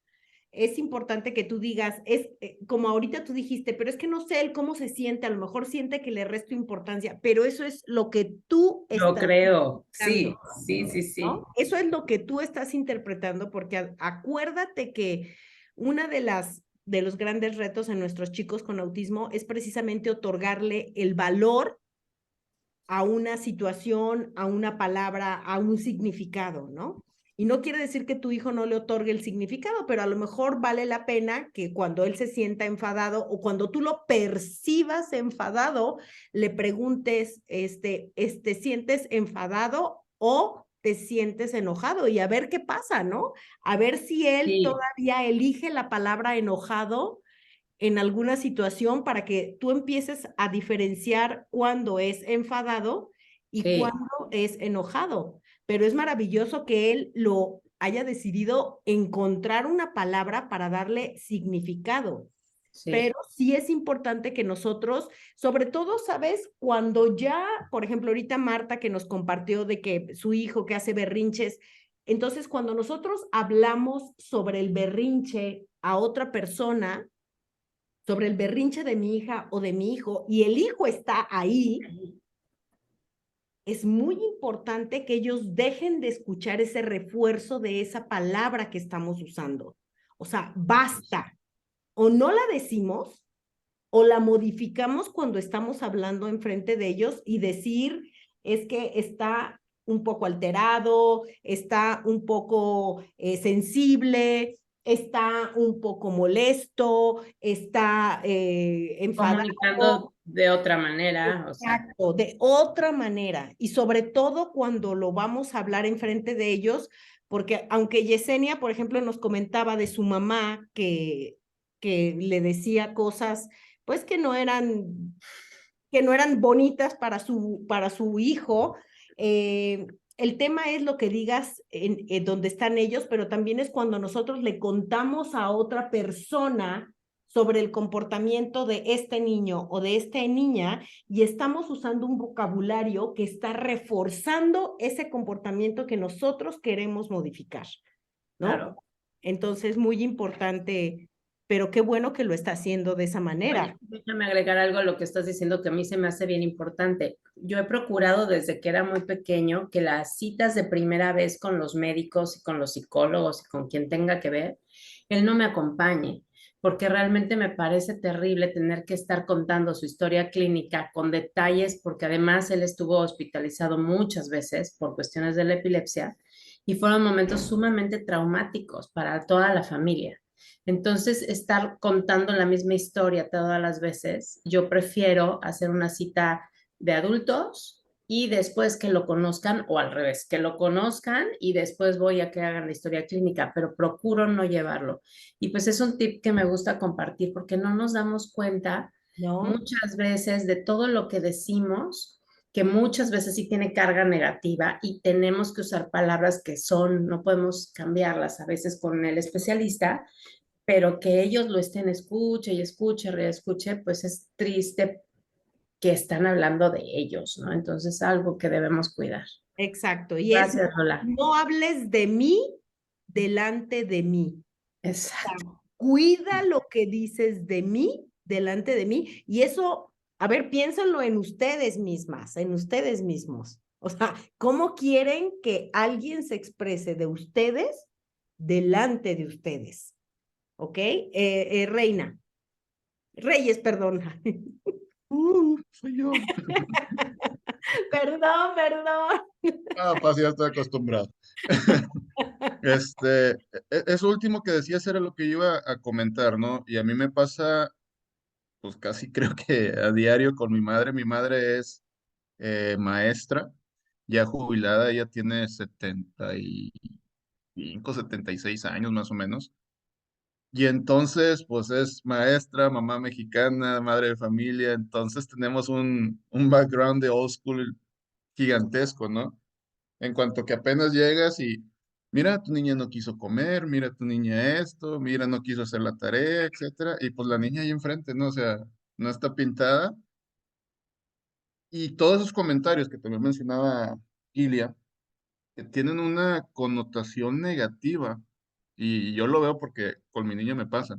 es importante que tú digas, es como ahorita tú dijiste, pero es que no sé él cómo se siente, a lo mejor siente que le resto importancia, pero eso es lo que tú Yo estás creo, sí, interpretando, sí, sí, sí. ¿no? Eso es lo que tú estás interpretando, porque acuérdate que una de los grandes retos en nuestros chicos con autismo es precisamente otorgarle el valor a una situación, a una palabra, a un significado, ¿no? Y no quiere decir que tu hijo no le otorgue el significado, pero a lo mejor vale la pena que cuando él se sienta enfadado o cuando tú lo percibas enfadado, le preguntes, ¿sientes enfadado o te sientes enojado? Y a ver qué pasa, ¿no? A ver si él Sí, todavía elige la palabra enojado en alguna situación para que tú empieces a diferenciar cuándo es enfadado y sí, cuándo es enojado. Pero es maravilloso que él lo haya decidido encontrar una palabra para darle significado. sí. Pero sí es importante que nosotros, sobre todo, ¿sabes? Cuando ya, por ejemplo, ahorita Marta que nos compartió de que su hijo que hace berrinches, entonces cuando nosotros hablamos sobre el berrinche a otra persona, sobre el berrinche de mi hija o de mi hijo y el hijo está ahí, es muy importante que ellos dejen de escuchar ese refuerzo de esa palabra que estamos usando. O sea, basta. O no la decimos o la modificamos cuando estamos hablando enfrente de ellos y decir es que está un poco alterado, está un poco sensible, está un poco molesto, está enfadado. Comunicando de otra manera, o sea, Exacto, de otra manera. Y sobre todo cuando lo vamos a hablar enfrente de ellos, porque aunque Yesenia, por ejemplo, nos comentaba de su mamá que le decía cosas, pues que no eran bonitas para su hijo, el tema es lo que digas en donde están ellos, pero también es cuando nosotros le contamos a otra persona sobre el comportamiento de este niño o de esta niña y estamos usando un vocabulario que está reforzando ese comportamiento que nosotros queremos modificar, ¿no? claro. Entonces, muy importante, pero qué bueno que lo está haciendo de esa Oye, manera. déjame agregar algo a lo que estás diciendo que a mí se me hace bien importante. Yo he procurado desde que era muy pequeño que las citas de primera vez con los médicos y con los psicólogos y con quien tenga que ver, él no me acompañe, porque realmente me parece terrible tener que estar contando su historia clínica con detalles, porque además él estuvo hospitalizado muchas veces por cuestiones de la epilepsia y fueron momentos sumamente traumáticos para toda la familia. Entonces, estar contando la misma historia todas las veces, yo prefiero hacer una cita de adultos y después que lo conozcan, o al revés, que lo conozcan y después voy a que hagan la historia clínica, pero procuro no llevarlo. Y pues es un tip que me gusta compartir porque no nos damos cuenta ¿No? muchas veces de todo lo que decimos, que muchas veces sí tiene carga negativa y tenemos que usar palabras que son, no podemos cambiarlas a veces con el especialista, pero que ellos lo estén escuche y escuche, reescuche, pues es triste que están hablando de ellos, ¿no? Entonces, algo que debemos cuidar. Exacto. Y es, Gracias, Lola. no hables de mí delante de mí. Exacto. Cuida lo que dices de mí delante de mí. Y eso A ver, piénsenlo en ustedes mismas, en ustedes mismos. O sea, ¿cómo quieren que alguien se exprese de ustedes delante de ustedes? ¿Ok? Reina. Reyes, perdón. Soy yo. Perdón. Ah, pues ya estoy acostumbrado. Eso último que decías era lo que yo iba a comentar, ¿no? Y a mí me pasa, pues casi creo que a diario con mi madre. Mi madre es maestra, ya jubilada, ella tiene 75, 76 años más o menos. Y entonces, pues es maestra, mamá mexicana, madre de familia, entonces tenemos un background de old school gigantesco, ¿no? En cuanto que apenas llegas y, mira, tu niña no quiso comer, mira tu niña esto, mira, no quiso hacer la tarea, etcétera, y pues la niña ahí enfrente, ¿no? O sea, no está pintada. Y todos esos comentarios que también mencionaba Ilia, que tienen una connotación negativa, y yo lo veo porque con mi niña me pasa.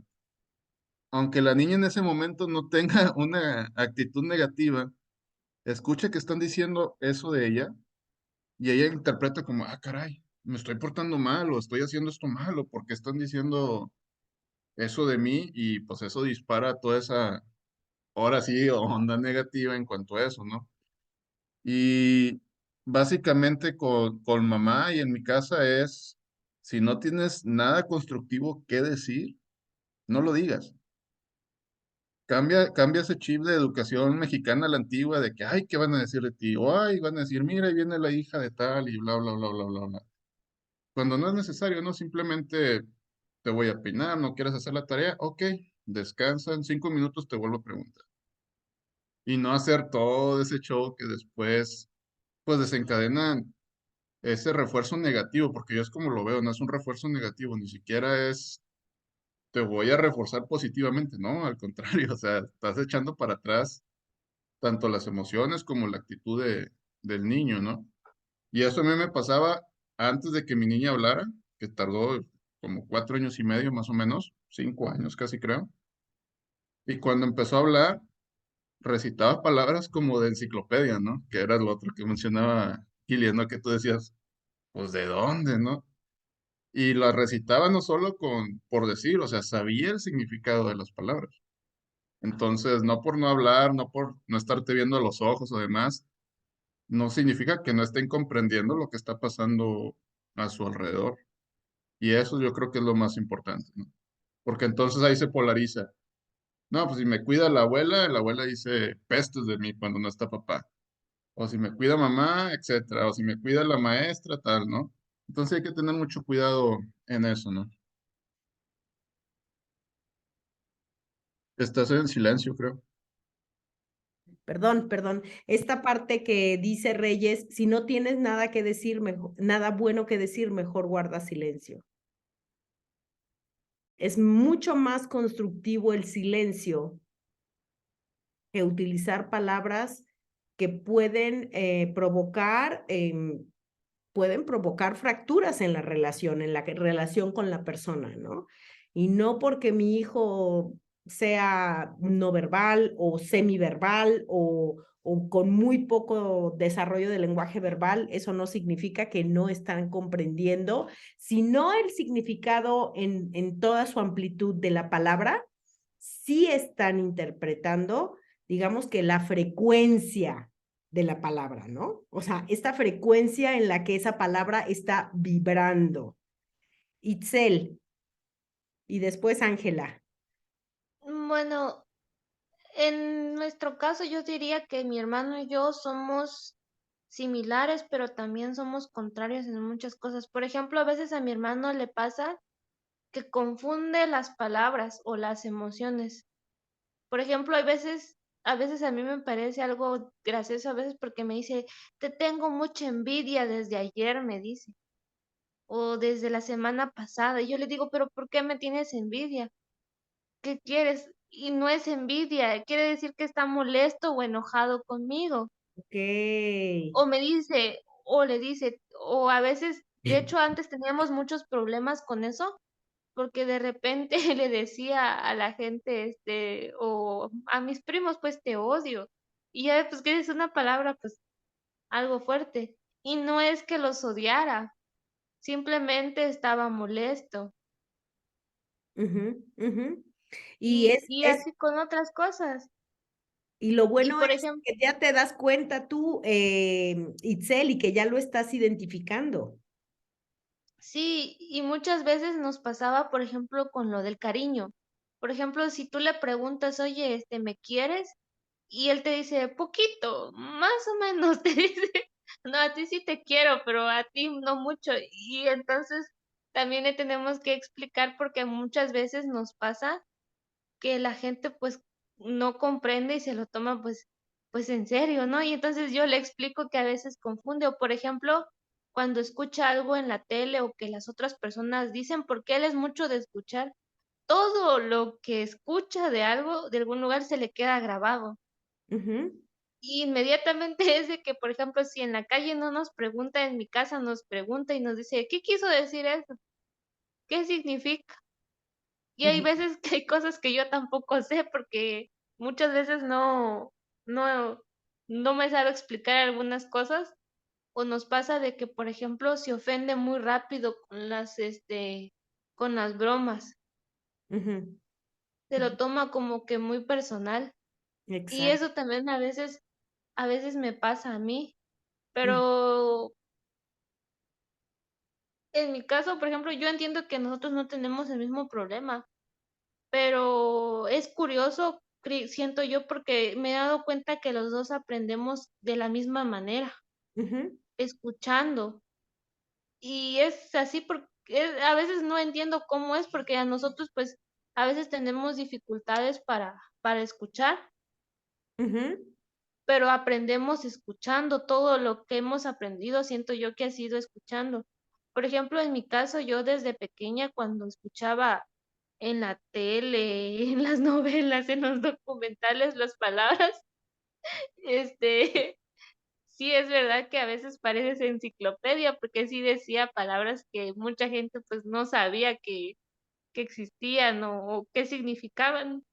Aunque la niña en ese momento no tenga una actitud negativa, escucha que están diciendo eso de ella y ella interpreta como, ah, caray, me estoy portando mal o estoy haciendo esto malo porque están diciendo eso de mí y pues eso dispara toda esa, ahora sí, onda negativa en cuanto a eso, ¿no? Y básicamente con mamá y en mi casa es, si no tienes nada constructivo que decir, no lo digas. Cambia ese chip de educación mexicana a la antigua de que, ay, ¿qué van a decir de ti? O, ay, van a decir, mira, ahí viene la hija de tal y bla, bla, bla, bla, bla, bla. Cuando no es necesario, ¿no? Simplemente te voy a peinar, no quieres hacer la tarea, ok, descansa, en 5 minutos te vuelvo a preguntar. Y no hacer todo ese show que después, pues desencadenan ese refuerzo negativo, porque yo es como lo veo, no es un refuerzo negativo, ni siquiera es, te voy a reforzar positivamente, ¿no? Al contrario, o sea, estás echando para atrás tanto las emociones como la actitud del niño, ¿no? Y eso a mí me pasaba antes de que mi niña hablara, que tardó como 4 años y medio más o menos, 5 años casi creo. Y cuando empezó a hablar, recitaba palabras como de enciclopedia, ¿no? Que era lo otro que mencionaba Kilian, ¿no? Que tú decías, pues ¿de dónde, no? Y la recitaba no solo por decir, o sea, sabía el significado de las palabras. Entonces, no por no hablar, no por no estarte viendo a los ojos o demás, no significa que no estén comprendiendo lo que está pasando a su alrededor. Y eso yo creo que es lo más importante, ¿no? Porque entonces ahí se polariza. No, pues si me cuida la abuela dice pestes de mí cuando no está papá. O si me cuida mamá, etcétera. O si me cuida la maestra, tal, ¿no? Entonces hay que tener mucho cuidado en eso, ¿no? Estás en silencio, creo. Perdón. Esta parte que dice Reyes, si no tienes nada que decir, nada bueno que decir, mejor guarda silencio. Es mucho más constructivo el silencio que utilizar palabras que pueden provocar fracturas en la relación con la persona, ¿no? Y no porque mi hijo sea no verbal o semiverbal o con muy poco desarrollo del lenguaje verbal, eso no significa que no están comprendiendo, sino el significado en toda su amplitud de la palabra, sí están interpretando, digamos que la frecuencia de la palabra, ¿no? O sea, esta frecuencia en la que esa palabra está vibrando. Itzel, y después Ángela. Bueno, en nuestro caso yo diría que mi hermano y yo somos similares, pero también somos contrarios en muchas cosas. Por ejemplo, a veces a mi hermano le pasa que confunde las palabras o las emociones. Por ejemplo, a veces a mí me parece algo gracioso a veces porque me dice, te tengo mucha envidia desde ayer, me dice, o desde la semana pasada. Y yo le digo, pero ¿por qué me tienes envidia? ¿Qué quieres? Y no es envidia, quiere decir que está molesto o enojado conmigo. Ok. O me dice, o le dice, o a veces, de hecho antes teníamos muchos problemas con eso, porque de repente le decía a la gente, o a mis primos, pues te odio. Y ya, pues que es una palabra, pues algo fuerte. Y no es que los odiara, simplemente estaba molesto. Ujú, ujú. Y Y así con otras cosas. y lo Y bueno por es ejemplo, que ya te das cuenta tú, Itzel, y que ya lo estás identificando. sí, y muchas veces nos pasaba, por ejemplo, con lo del cariño. Por ejemplo, si tú le preguntas, oye, ¿me quieres? Y él te dice, poquito, más o menos, te dice, no, a ti sí te quiero, pero a ti no mucho. Y entonces también le tenemos que explicar porque muchas veces nos pasa que la gente pues no comprende y se lo toma pues en serio, ¿no? Y entonces yo le explico que a veces confunde, o por ejemplo, cuando escucha algo en la tele o que las otras personas dicen, porque él es mucho de escuchar, todo lo que escucha de algo, de algún lugar, se le queda grabado. Ujú, Y inmediatamente es de que, por ejemplo, si en la calle no nos pregunta, en mi casa nos pregunta y nos dice, ¿qué quiso decir eso? ¿Qué significa? Y hay ujú, veces que hay cosas que yo tampoco sé porque muchas veces no, no me sabe explicar algunas cosas o nos pasa de que, por ejemplo, se ofende muy rápido con las bromas, ujú, se ujú. lo toma como que muy personal y Exacto. eso también a veces me pasa a mí, Mm, pero en mi caso, por ejemplo, yo entiendo que nosotros no tenemos el mismo problema. Pero es curioso, siento yo, porque me he dado cuenta que los dos aprendemos de la misma manera, ujú, escuchando. Y es así porque a veces no entiendo cómo es, porque a nosotros pues a veces tenemos dificultades para escuchar, ujú, pero aprendemos escuchando. Todo lo que hemos aprendido, siento yo que ha sido escuchando. Por ejemplo, en mi caso, yo desde pequeña, cuando escuchaba en la tele, en las novelas, en los documentales, las palabras, este, sí es verdad que a veces pareces enciclopedia, porque sí decía palabras que mucha gente pues no sabía que existían o qué significaban.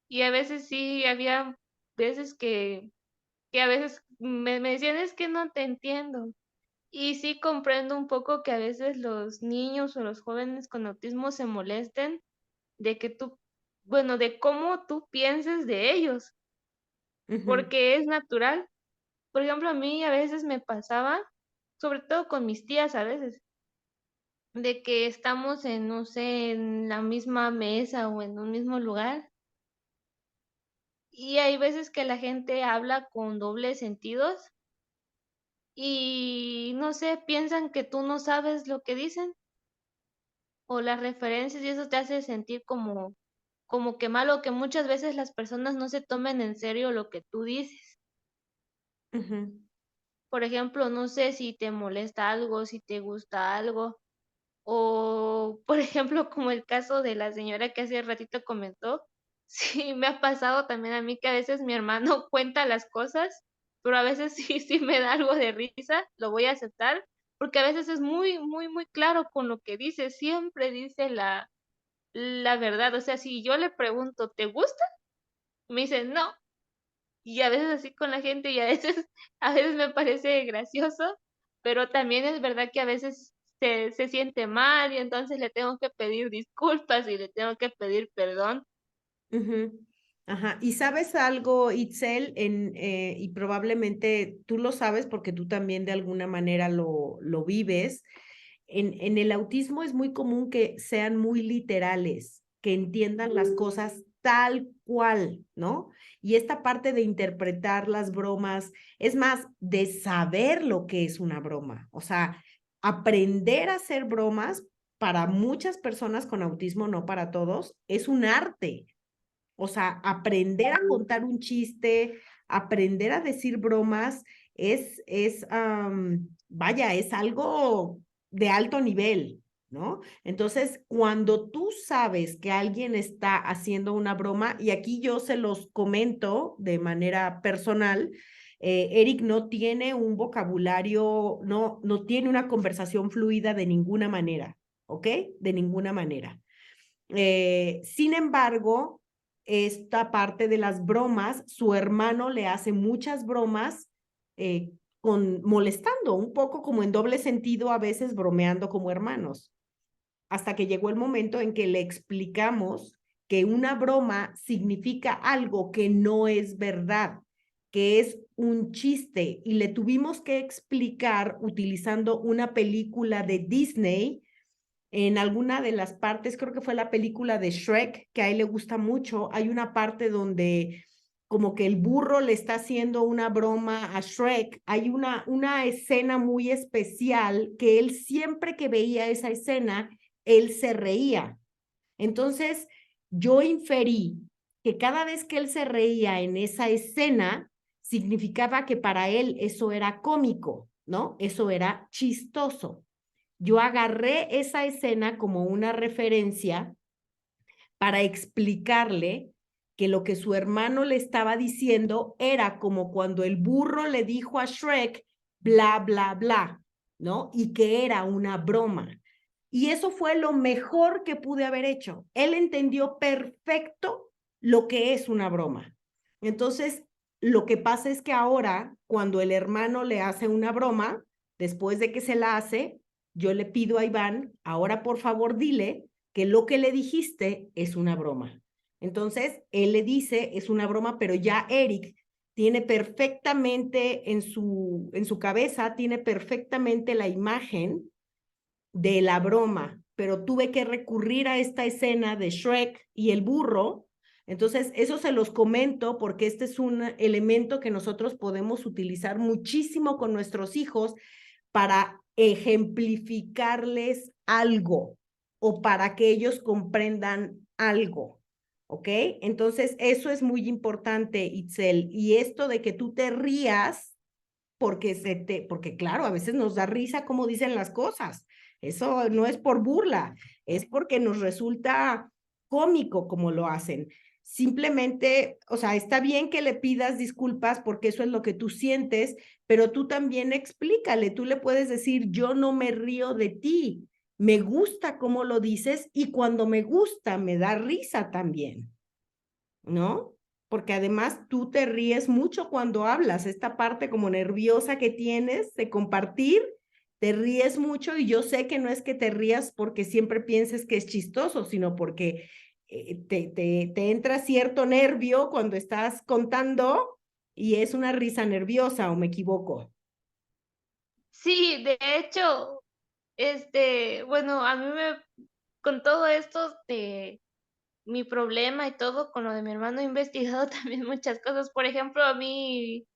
Y a veces sí había veces que a veces me decían, es que no te entiendo. Y sí comprendo un poco que a veces los niños o los jóvenes con autismo se molesten de que tú, bueno, de cómo tú pienses de ellos, ujú, porque es natural. Por ejemplo, a mí a veces me pasaba, sobre todo con mis tías a veces, de que estamos en, no sé, en la misma mesa o en un mismo lugar y hay veces que la gente habla con dobles sentidos y no sé, piensan que tú no sabes lo que dicen o las referencias y eso te hace sentir como que malo, que muchas veces las personas no se tomen en serio lo que tú dices. ujú, Por ejemplo, no sé si te molesta algo, si te gusta algo, o por ejemplo, como el caso de la señora que hace ratito comentó, sí me ha pasado también a mí que a veces mi hermano cuenta las cosas, pero a veces sí me da algo de risa, lo voy a aceptar, porque a veces es muy claro con lo que dice, siempre dice la verdad. O sea, si yo le pregunto, ¿te gusta? Me dice, no. Y a veces así con la gente y a veces, a veces me parece gracioso, pero también es verdad que a veces se siente mal y entonces le tengo que pedir disculpas y le tengo que pedir perdón. ujú. Ajá. Y sabes algo, Itzel, y probablemente tú lo sabes porque tú también de alguna manera lo vives. En el autismo es muy común que sean muy literales, que entiendan las cosas tal cual, ¿no? Y esta parte de interpretar las bromas, es más, de saber lo que es una broma, o sea, aprender a hacer bromas para muchas personas con autismo, no para todos, es un arte. O sea, aprender a contar un chiste, aprender a decir bromas, vaya, es algo de alto nivel, ¿no? Entonces, cuando tú sabes que alguien está haciendo una broma, y aquí yo se los comento de manera personal, Eric no tiene un vocabulario, no tiene una conversación fluida de ninguna manera. ¿ok? De ninguna manera. Sin embargo, esta parte de las bromas, su hermano le hace muchas bromas molestando, un poco como en doble sentido, a veces bromeando como hermanos, hasta que llegó el momento en que le explicamos que una broma significa algo que no es verdad, que es un chiste, y le tuvimos que explicar utilizando una película de Disney. En alguna de las partes, creo que fue la película de Shrek, que a él le gusta mucho, hay una parte donde como que el burro le está haciendo una broma a Shrek. Hay una escena muy especial que él siempre que veía esa escena, él se reía. Entonces, yo inferí que cada vez que él se reía en esa escena, significaba que para él eso era cómico, ¿no? Eso era chistoso. Yo agarré esa escena como una referencia para explicarle que lo que su hermano le estaba diciendo era como cuando el burro le dijo a Shrek, bla, bla, bla, ¿no? Y que era una broma. Y eso fue lo mejor que pude haber hecho. Él entendió perfecto lo que es una broma. Entonces, lo que pasa es que ahora, cuando el hermano le hace una broma, después de que se la hace, yo le pido a Iván, ahora por favor dile que lo que le dijiste es una broma. Entonces, él le dice, es una broma, pero ya Eric tiene perfectamente en su cabeza, tiene perfectamente la imagen de la broma, pero tuve que recurrir a esta escena de Shrek y el burro. Entonces, eso se los comento porque este es un elemento que nosotros podemos utilizar muchísimo con nuestros hijos para ejemplificarles algo o para que ellos comprendan algo, ¿ok? Entonces, eso es muy importante, Itzel. Y esto de que tú te rías, porque claro, a veces nos da risa cómo dicen las cosas. Eso no es por burla, es porque nos resulta cómico como lo hacen. Simplemente, o sea, está bien que le pidas disculpas porque eso es lo que tú sientes, pero tú también explícale, tú le puedes decir, yo no me río de ti, me gusta cómo lo dices y cuando me gusta me da risa también, ¿no? Porque además tú te ríes mucho cuando hablas, esta parte como nerviosa que tienes de compartir, te ríes mucho y yo sé que no es que te rías porque siempre pienses que es chistoso, sino porque te entra cierto nervio cuando estás contando y es una risa nerviosa, ¿o me equivoco? Sí, de hecho, bueno, con todo esto de mi problema y todo, con lo de mi hermano, he investigado también muchas cosas. Por ejemplo, a mí,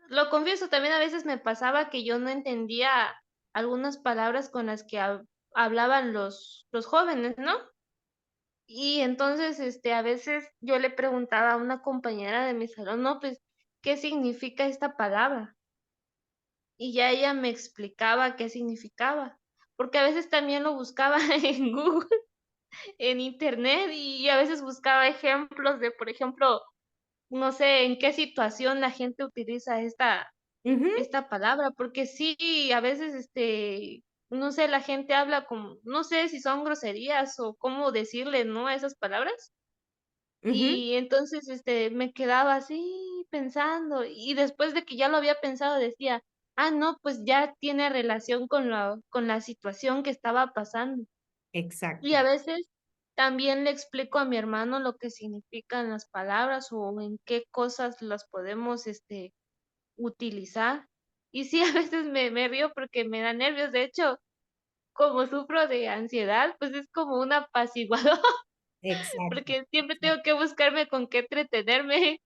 lo confieso, también a veces me pasaba que yo no entendía algunas palabras con las que hablaban los jóvenes, ¿no? Y entonces, a veces yo le preguntaba a una compañera de mi salón, no, pues, ¿qué significa esta palabra? Y ya ella me explicaba qué significaba, porque a veces también lo buscaba en Google, en internet, y a veces buscaba ejemplos de, por ejemplo, no sé en qué situación la gente utiliza esta palabra, porque sí, a veces, no sé, la gente habla como, no sé si son groserías o cómo decirle, ¿no? A esas palabras. Y entonces, me quedaba así pensando, y después de que ya lo había pensado, decía, ah, no, pues ya tiene relación con la situación que estaba pasando. Y Exacto, a veces también le explico a mi hermano lo que significan las palabras o en qué cosas las podemos, utilizar. Y sí, a veces me río porque me da nervios. De hecho, como sufro de ansiedad, pues es como un apaciguador, exacto. porque siempre tengo que buscarme con qué entretenerme.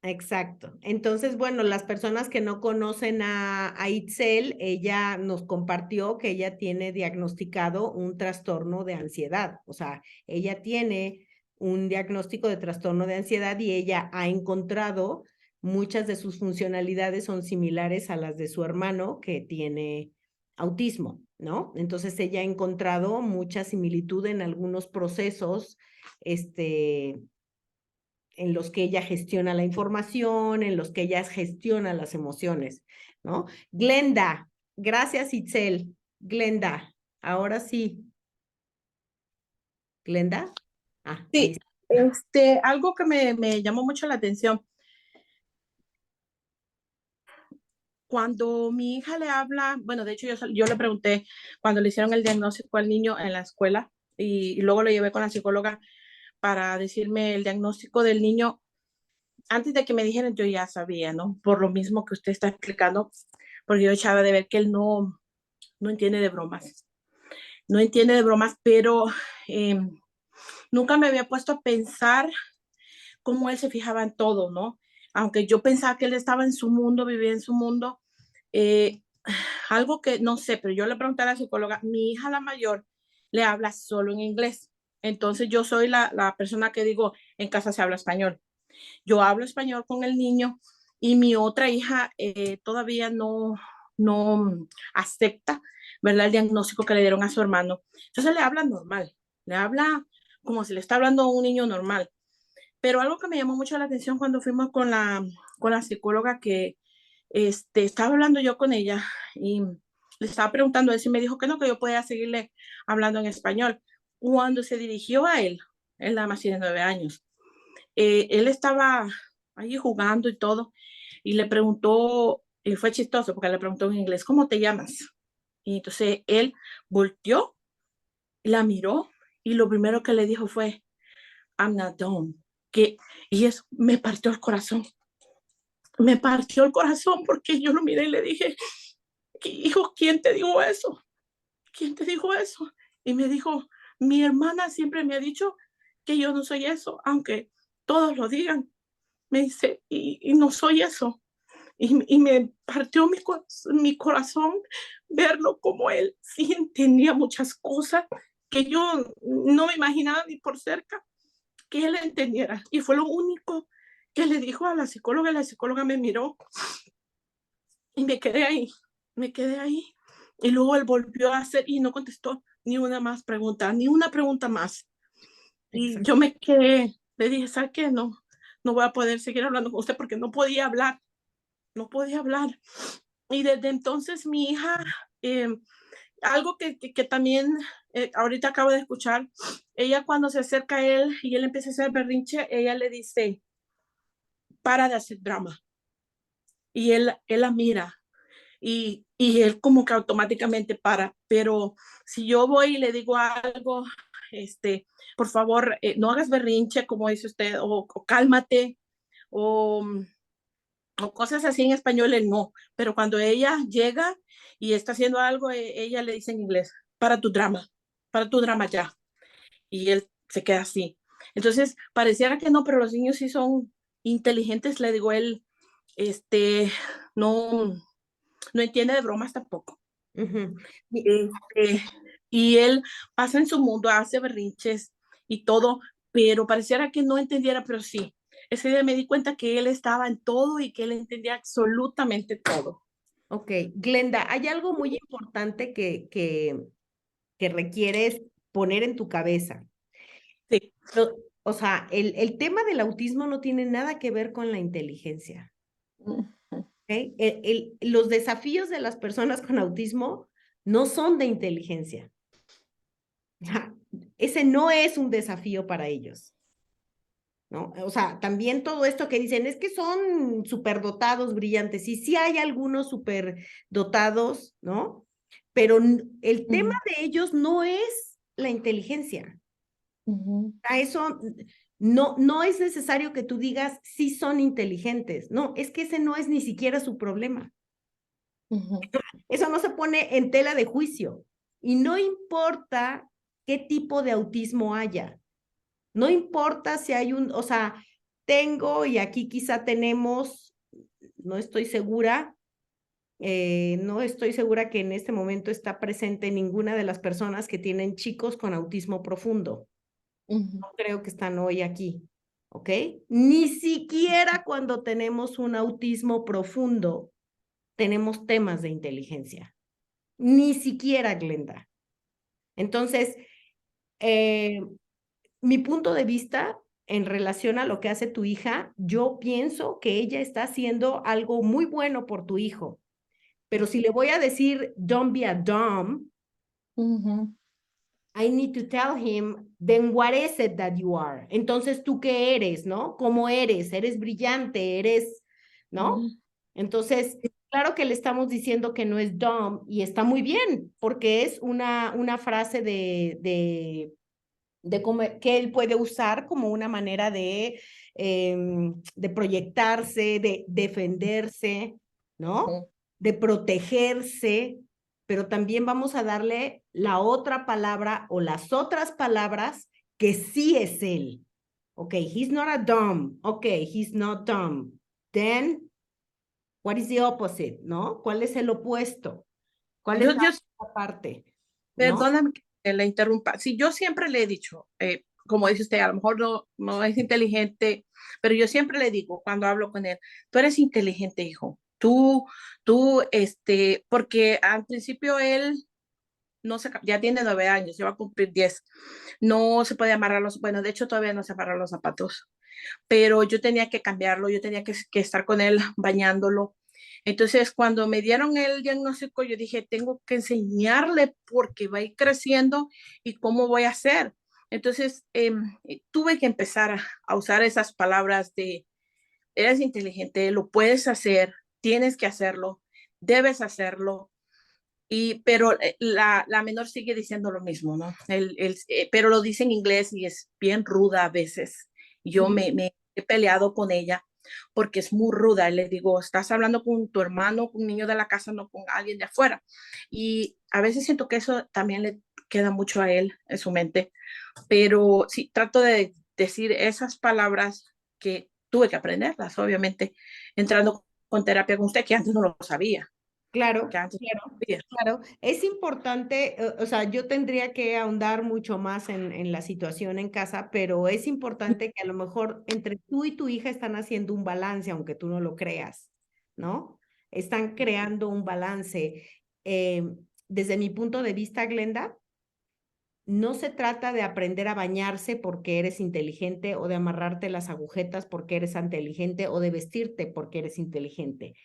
Exacto. Entonces, bueno, las personas que no conocen a Itzel, ella nos compartió que ella tiene diagnosticado un trastorno de ansiedad. O sea, ella tiene un diagnóstico de trastorno de ansiedad y ella ha encontrado muchas de sus funcionalidades son similares a las de su hermano que tiene autismo, ¿no? Entonces ella ha encontrado mucha similitud en algunos procesos, en los que ella gestiona la información, en los que ella gestiona las emociones, ¿no? Glenda, gracias Itzel. Glenda, Ahora sí. ¿Glenda? Ah, ahí Sí, algo que me llamó mucho la atención, cuando mi hija le habla, bueno, de hecho yo le pregunté cuando le hicieron el diagnóstico al niño en la escuela y luego lo llevé con la psicóloga para decirme el diagnóstico del niño. Antes de que me dijeran, yo ya sabía, ¿no? Por lo mismo que usted está explicando, porque yo echaba de ver que él no entiende de bromas. No entiende de bromas, pero eh, nunca me había puesto a pensar cómo él se fijaba en todo, ¿no? Aunque yo pensaba que él estaba en su mundo, vivía en su mundo, eh, algo que no sé, pero yo le pregunté a la psicóloga, mi hija la mayor le habla solo en inglés. Entonces yo soy la persona que digo, en casa se habla español. Yo hablo español con el niño y mi otra hija todavía no acepta, ¿verdad? El diagnóstico que le dieron a su hermano. Entonces le habla normal, le habla como si le está hablando a un niño normal. Pero algo que me llamó mucho la atención cuando fuimos con la psicóloga que estaba hablando yo con ella y le estaba preguntando eso y me dijo que no, que yo podía seguirle hablando en español. Cuando se dirigió a él nada más tiene 9 años, él estaba ahí jugando y todo y le preguntó, y fue chistoso porque le preguntó en inglés, ¿cómo te llamas? Y entonces él volteó, la miró y lo primero que le dijo fue, I'm not dumb. Que, y eso me partió el corazón. Me partió el corazón porque yo lo miré y le dije, hijo, ¿quién te dijo eso? ¿Quién te dijo eso? Y me dijo, mi hermana siempre me ha dicho que yo no soy eso, aunque todos lo digan. Me dice, y no soy eso. Y me partió mi corazón verlo como él sí entendía muchas cosas que yo no me imaginaba ni por cerca que él entendiera. Y fue lo único que le dijo a la psicóloga. La psicóloga me miró y me quedé ahí. Y luego él volvió a hacer y no contestó ni una más pregunta, ni una pregunta más. Y Exacto. yo me quedé, le dije, ¿sabes qué? No voy a poder seguir hablando con usted porque no podía hablar, no podía hablar. Y desde entonces mi hija, eh, algo que también ahorita acabo de escuchar, ella cuando se acerca a él y él empieza a hacer berrinche, ella le dice, para de hacer drama. Y él la mira y él como que automáticamente para. Pero si yo voy y le digo algo, por favor, no hagas berrinche, como dice usted, o cálmate, o, o cosas así en español, él no. Pero cuando ella llega y está haciendo algo, ella le dice en inglés, para tu drama ya. Y él se queda así. Entonces, pareciera que no, pero los niños sí son inteligentes, le digo, él, no, no entiende de bromas tampoco. Ujú. Este, y él pasa en su mundo, hace berrinches y todo, pero pareciera que no entendiera, pero sí. Ese día me di cuenta que él estaba en todo y que él entendía absolutamente todo. Ok, Glenda, hay algo muy importante que requieres poner en tu cabeza. Sí. O sea, el tema del autismo no tiene nada que ver con la inteligencia. ¿Ok? Los desafíos de las personas con autismo no son de inteligencia. Ese no es un desafío para ellos, ¿no? O sea, también todo esto que dicen es que son superdotados, brillantes, y sí hay algunos superdotados, ¿no? Pero el tema de ellos no es la inteligencia. A eso no es necesario que tú digas sí son inteligentes, no, es que ese no es ni siquiera su problema. Eso no se pone en tela de juicio y no importa qué tipo de autismo haya, no importa si hay o sea, tengo y aquí quizá tenemos, no estoy segura, no estoy segura que en este momento está presente ninguna de las personas que tienen chicos con autismo profundo. No creo que están hoy aquí, ¿ok? Ni siquiera cuando tenemos un autismo profundo tenemos temas de inteligencia. Ni siquiera, Glenda. Entonces, mi punto de vista en relación a lo que hace tu hija, yo pienso que ella está haciendo algo muy bueno por tu hijo. Pero si le voy a decir, don't be a dumb, Ujú. I need to tell him, then what is it that you are? Entonces, ¿tú qué eres, no? ¿Cómo eres? ¿Eres brillante? ¿Eres, no? Ujú. Entonces, claro que le estamos diciendo que no es dumb y está muy bien, porque es una frase que él puede usar como una manera de proyectarse, de defenderse, ¿no? Ujú. De protegerse, pero también vamos a darle la otra palabra o las otras palabras que sí es él. Ok, he's not a dumb. Ok, he's not dumb. Then, what is the opposite, ¿no? ¿Cuál es el opuesto? ¿Cuál es Yo, la yo otra parte? ¿No? Perdóname que le interrumpa. Sí, yo siempre le he dicho, como dice usted, a lo mejor no es inteligente, pero yo siempre le digo cuando hablo con él, tú eres inteligente, hijo. Porque al principio él ya tiene 9 años, ya va a cumplir 10. No se puede amarrar bueno, de hecho todavía no se amarra los zapatos, pero yo tenía que cambiarlo, yo tenía que estar con él bañándolo. Entonces, cuando me dieron el diagnóstico, yo dije, tengo que enseñarle porque va a ir creciendo y cómo voy a hacer. Entonces, tuve que empezar a usar esas palabras de, eres inteligente, lo puedes hacer, tienes que hacerlo, debes hacerlo. Pero la menor sigue diciendo lo mismo, ¿no? Pero lo dice en inglés y es bien ruda a veces. Yo Sí. me he peleado con ella porque es muy ruda. Le digo, estás hablando con tu hermano, con un niño de la casa, no con alguien de afuera. Y a veces siento que eso también le queda mucho a él en su mente. Pero sí, trato de decir esas palabras que tuve que aprenderlas, obviamente, entrando con terapia con usted, que antes no lo sabía. Que Claro, antes no claro, lo sabía. claro. Es importante, o sea, yo tendría que ahondar mucho más en la situación en casa, pero es importante que a lo mejor entre tú y tu hija están haciendo un balance, aunque tú no lo creas, ¿no? Están creando un balance. Desde mi punto de vista, Glenda, no se trata de aprender a bañarse porque eres inteligente o de amarrarte las agujetas porque eres inteligente o de vestirte porque eres inteligente.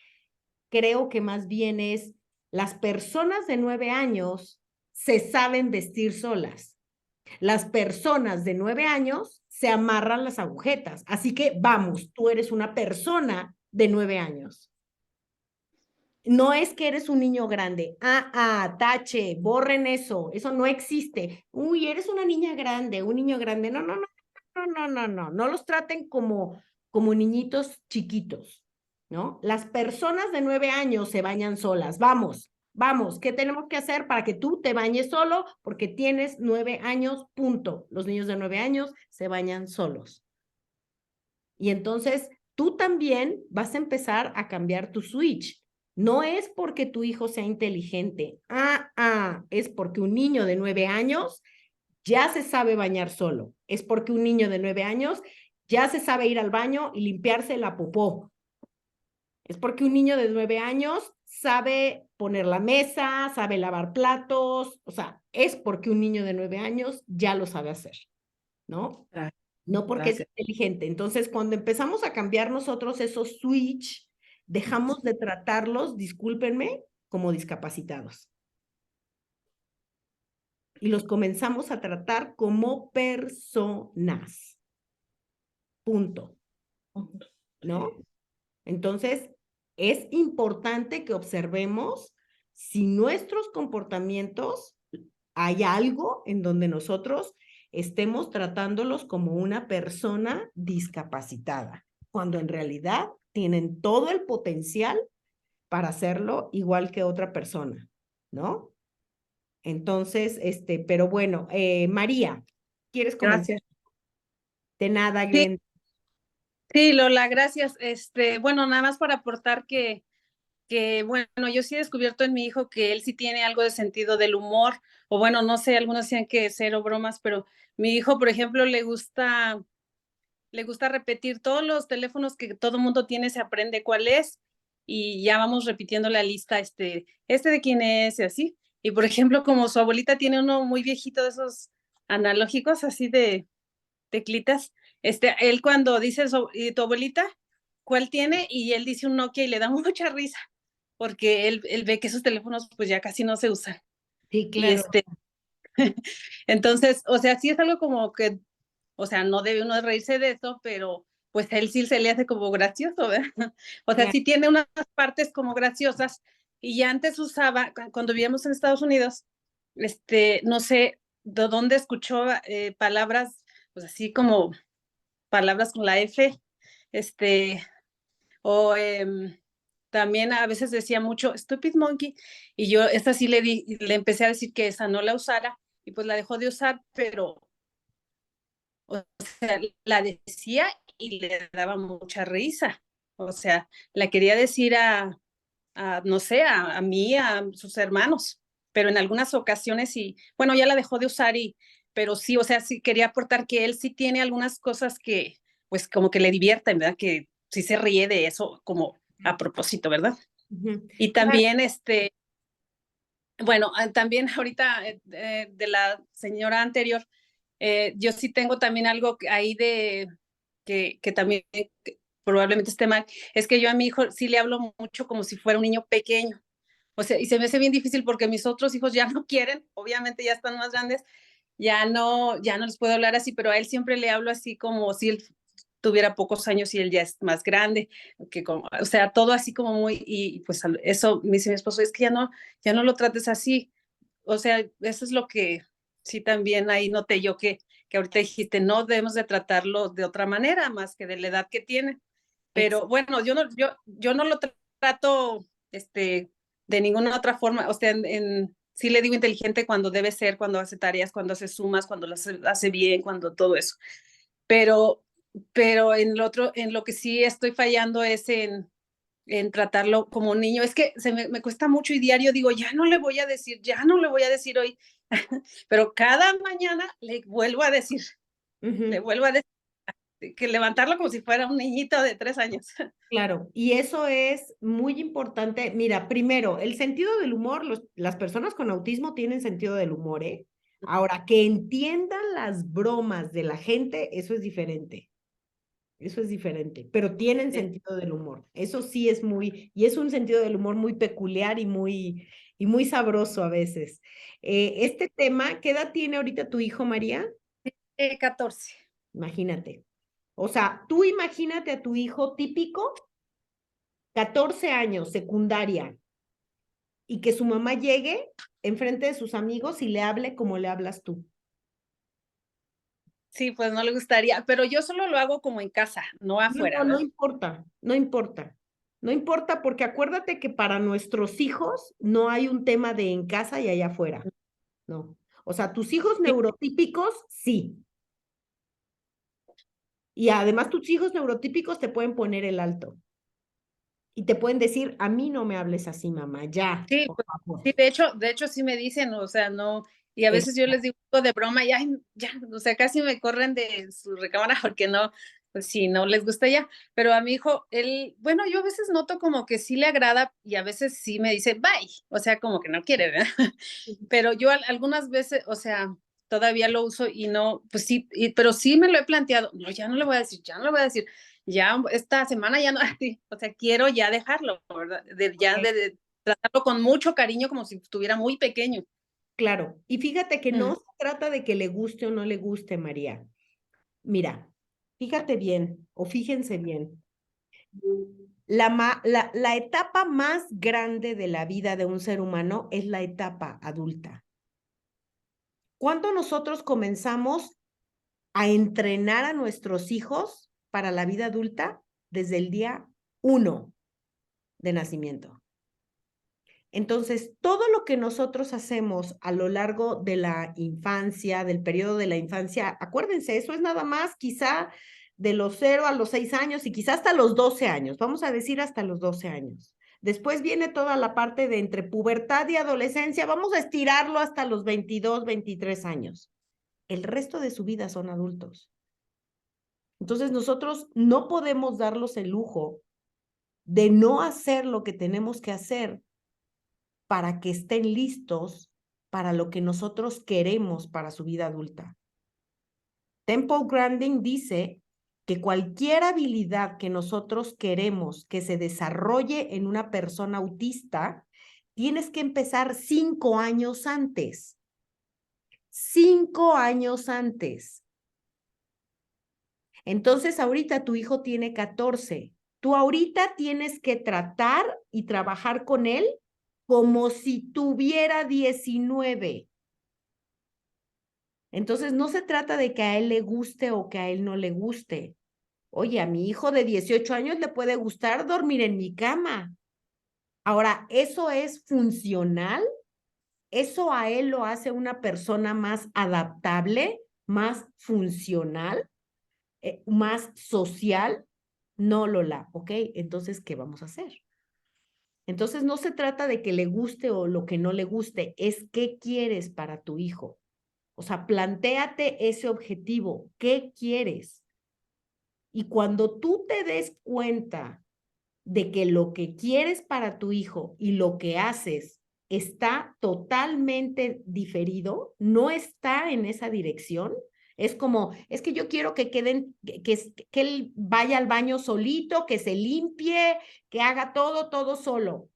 Creo que más bien es las personas de 9 años se saben vestir solas. Las personas de 9 años se amarran las agujetas. Así que vamos, tú eres una persona de 9 años. No es que eres un niño grande. Tache, borren eso. Eso no existe. Uy, eres una niña grande, un niño grande. No, no, no, no, no, no, no. No los traten como niñitos chiquitos, ¿no? Las personas de 9 años se bañan solas. Vamos, vamos. ¿Qué tenemos que hacer para que tú te bañes solo? Porque tienes 9 años, punto. Los niños de 9 años se bañan solos. Y entonces tú también vas a empezar a cambiar tu switch. No es porque tu hijo sea inteligente. Es porque un niño de 9 años ya se sabe bañar solo. Es porque un niño de 9 años ya se sabe ir al baño y limpiarse la popó. Es porque un niño de 9 años sabe poner la mesa, sabe lavar platos. O sea, es porque un niño de 9 años ya lo sabe hacer, ¿no? No porque es Gracias. inteligente. Entonces, cuando empezamos a cambiar nosotros esos switch, dejamos de tratarlos, discúlpenme, como discapacitados. Y los comenzamos a tratar como personas. Punto. ¿No? Entonces, es importante que observemos si nuestros comportamientos hay algo en donde nosotros estemos tratándolos como una persona discapacitada, cuando en realidad tienen todo el potencial para hacerlo igual que otra persona, ¿no? Entonces, pero bueno, María, ¿quieres comentar? Gracias. De nada, Sí, Glenn. sí, Lola, gracias. Bueno, nada más para aportar bueno, yo sí he descubierto en mi hijo que él sí tiene algo de sentido del humor, o bueno, no sé, algunos decían que cero bromas, pero mi hijo, por ejemplo, le gusta repetir todos los teléfonos que todo mundo tiene, se aprende cuál es, y ya vamos repitiendo la lista, este de quién es, y así. Y por ejemplo, como su abuelita tiene uno muy viejito de esos analógicos, así de teclitas. Él cuando dice, ¿y tu abuelita cuál tiene? Y él dice un Nokia y le da mucha risa, porque él ve que esos teléfonos pues ya casi no se usan. Sí, Y claro. entonces, o sea, sí es algo como que, o sea, no debe uno reírse de eso, pero pues a él sí se le hace como gracioso, ¿verdad? O sea, Claro. sí tiene unas partes como graciosas. Y ya antes usaba, cuando vivíamos en Estados Unidos, no sé de dónde escuchó palabras, pues así como palabras con la F, este, o también a veces decía mucho stupid monkey, y yo esta sí le empecé a decir que esa no la usara, y pues la dejó de usar, pero o sea, la decía y le daba mucha risa. O sea, la quería decir no sé, a mí, a sus hermanos, pero en algunas ocasiones sí, bueno, ya la dejó de usar pero sí, o sea, sí quería aportar que él sí tiene algunas cosas que, pues como que le divierten, ¿verdad? Que sí se ríe de eso como a propósito, ¿verdad? Ujú. Y Claro. también, bueno, también ahorita de la señora anterior, yo sí tengo también algo ahí que también probablemente esté mal, es que yo a mi hijo sí le hablo mucho como si fuera un niño pequeño. O sea, y se me hace bien difícil porque mis otros hijos ya no quieren, obviamente ya están más grandes, ya no les puedo hablar así, pero a él siempre le hablo así como si él tuviera pocos años y él ya es más grande, o sea, todo así como muy, y pues eso me dice mi esposo, es que ya no lo trates así. O sea, eso es lo que sí también ahí noté yo que ahorita dijiste, no debemos de tratarlo de otra manera más que de la edad que tiene. Pero bueno, yo no lo trato de ninguna otra forma. O sea, sí le digo inteligente cuando debe ser, cuando hace tareas, cuando hace sumas, cuando lo hace bien, cuando todo eso. Pero, pero en lo que sí estoy fallando es en tratarlo como un niño. Es que me cuesta mucho y diario digo, ya no le voy a decir hoy, pero cada mañana le vuelvo a decir, le Ujú. vuelvo a decir que levantarlo como si fuera un niñito de 3 años. Claro, y eso es muy importante. Mira, primero, el sentido del humor, las personas con autismo tienen sentido del humor, ¿eh? Ahora, que entiendan las bromas de la gente, eso es diferente. Eso es diferente, pero tienen sentido del humor. Eso sí es y es un sentido del humor muy peculiar y muy sabroso a veces. Este tema, ¿qué edad tiene ahorita tu hijo, María? 14. Imagínate. O sea, tú imagínate a tu hijo típico, 14 años, secundaria, y que su mamá llegue enfrente de sus amigos y le hable como le hablas tú. Sí, pues no le gustaría, pero yo solo lo hago como en casa, no No, afuera, no, no ¿verdad? importa, no importa. No importa porque acuérdate que para nuestros hijos no hay un tema de en casa y allá afuera. No. O sea, tus hijos Sí, neurotípicos, sí. Y además tus hijos neurotípicos te pueden poner el alto. Y te pueden decir, a mí no me hables así, mamá, ya, sí, por pues, favor. sí, de hecho sí me dicen, o sea, no, y a veces yo les digo de broma, ya, ya, o sea, casi me corren de su recámara porque no, pues sí, no les gusta ya, pero a mi hijo, bueno, yo a veces noto como que sí le agrada y a veces sí me dice, bye, o sea, como que no quiere, ¿verdad? Pero yo algunas veces, o sea, todavía lo uso y no, pues sí, pero sí me lo he planteado, no, ya no le voy a decir, ya no le voy a decir, ya esta semana ya no, o sea, quiero ya dejarlo, ¿verdad? De tratarlo con mucho cariño como si estuviera muy pequeño. Claro, y fíjate que Mm. no se trata de que le guste o no le guste, María. Mira, fíjate bien o fíjense bien. La etapa más grande de la vida de un ser humano es la etapa adulta. ¿Cuándo nosotros comenzamos a entrenar a nuestros hijos para la vida adulta? Desde el día 1 de nacimiento. Entonces, todo lo que nosotros hacemos a lo largo de la infancia, del periodo de la infancia, acuérdense, eso es nada más quizá de los 0 a los 6 años y quizá hasta los 12 años, vamos a decir hasta los 12 años. Después viene toda la parte de entre pubertad y adolescencia, vamos a estirarlo hasta los 22, 23 años. El resto de su vida son adultos. Entonces, nosotros no podemos darlos el lujo de no hacer lo que tenemos que hacer para que estén listos para lo que nosotros queremos para su vida adulta. Temple Grandin dice que cualquier habilidad que nosotros queremos que se desarrolle en una persona autista tienes que empezar 5 años antes. 5 años antes. Entonces, ahorita tu hijo tiene 14. Tú ahorita tienes que tratar y trabajar con él como si tuviera 19. Entonces, no se trata de que a él le guste o que a él no le guste. Oye, a mi hijo de 18 años le puede gustar dormir en mi cama. Ahora, ¿eso es funcional? ¿Eso a él lo hace una persona más adaptable, más funcional, más social? No, Lola, ¿ok? Entonces, ¿qué vamos a hacer? Entonces, no se trata de que le guste o lo que no le guste, es qué quieres para tu hijo. O sea, plantéate ese objetivo, ¿qué quieres? Y cuando tú te des cuenta de que lo que quieres para tu hijo y lo que haces está totalmente diferido, no está en esa dirección, es como, es que yo quiero que queden, que él vaya al baño solito, que se limpie, que haga todo solo.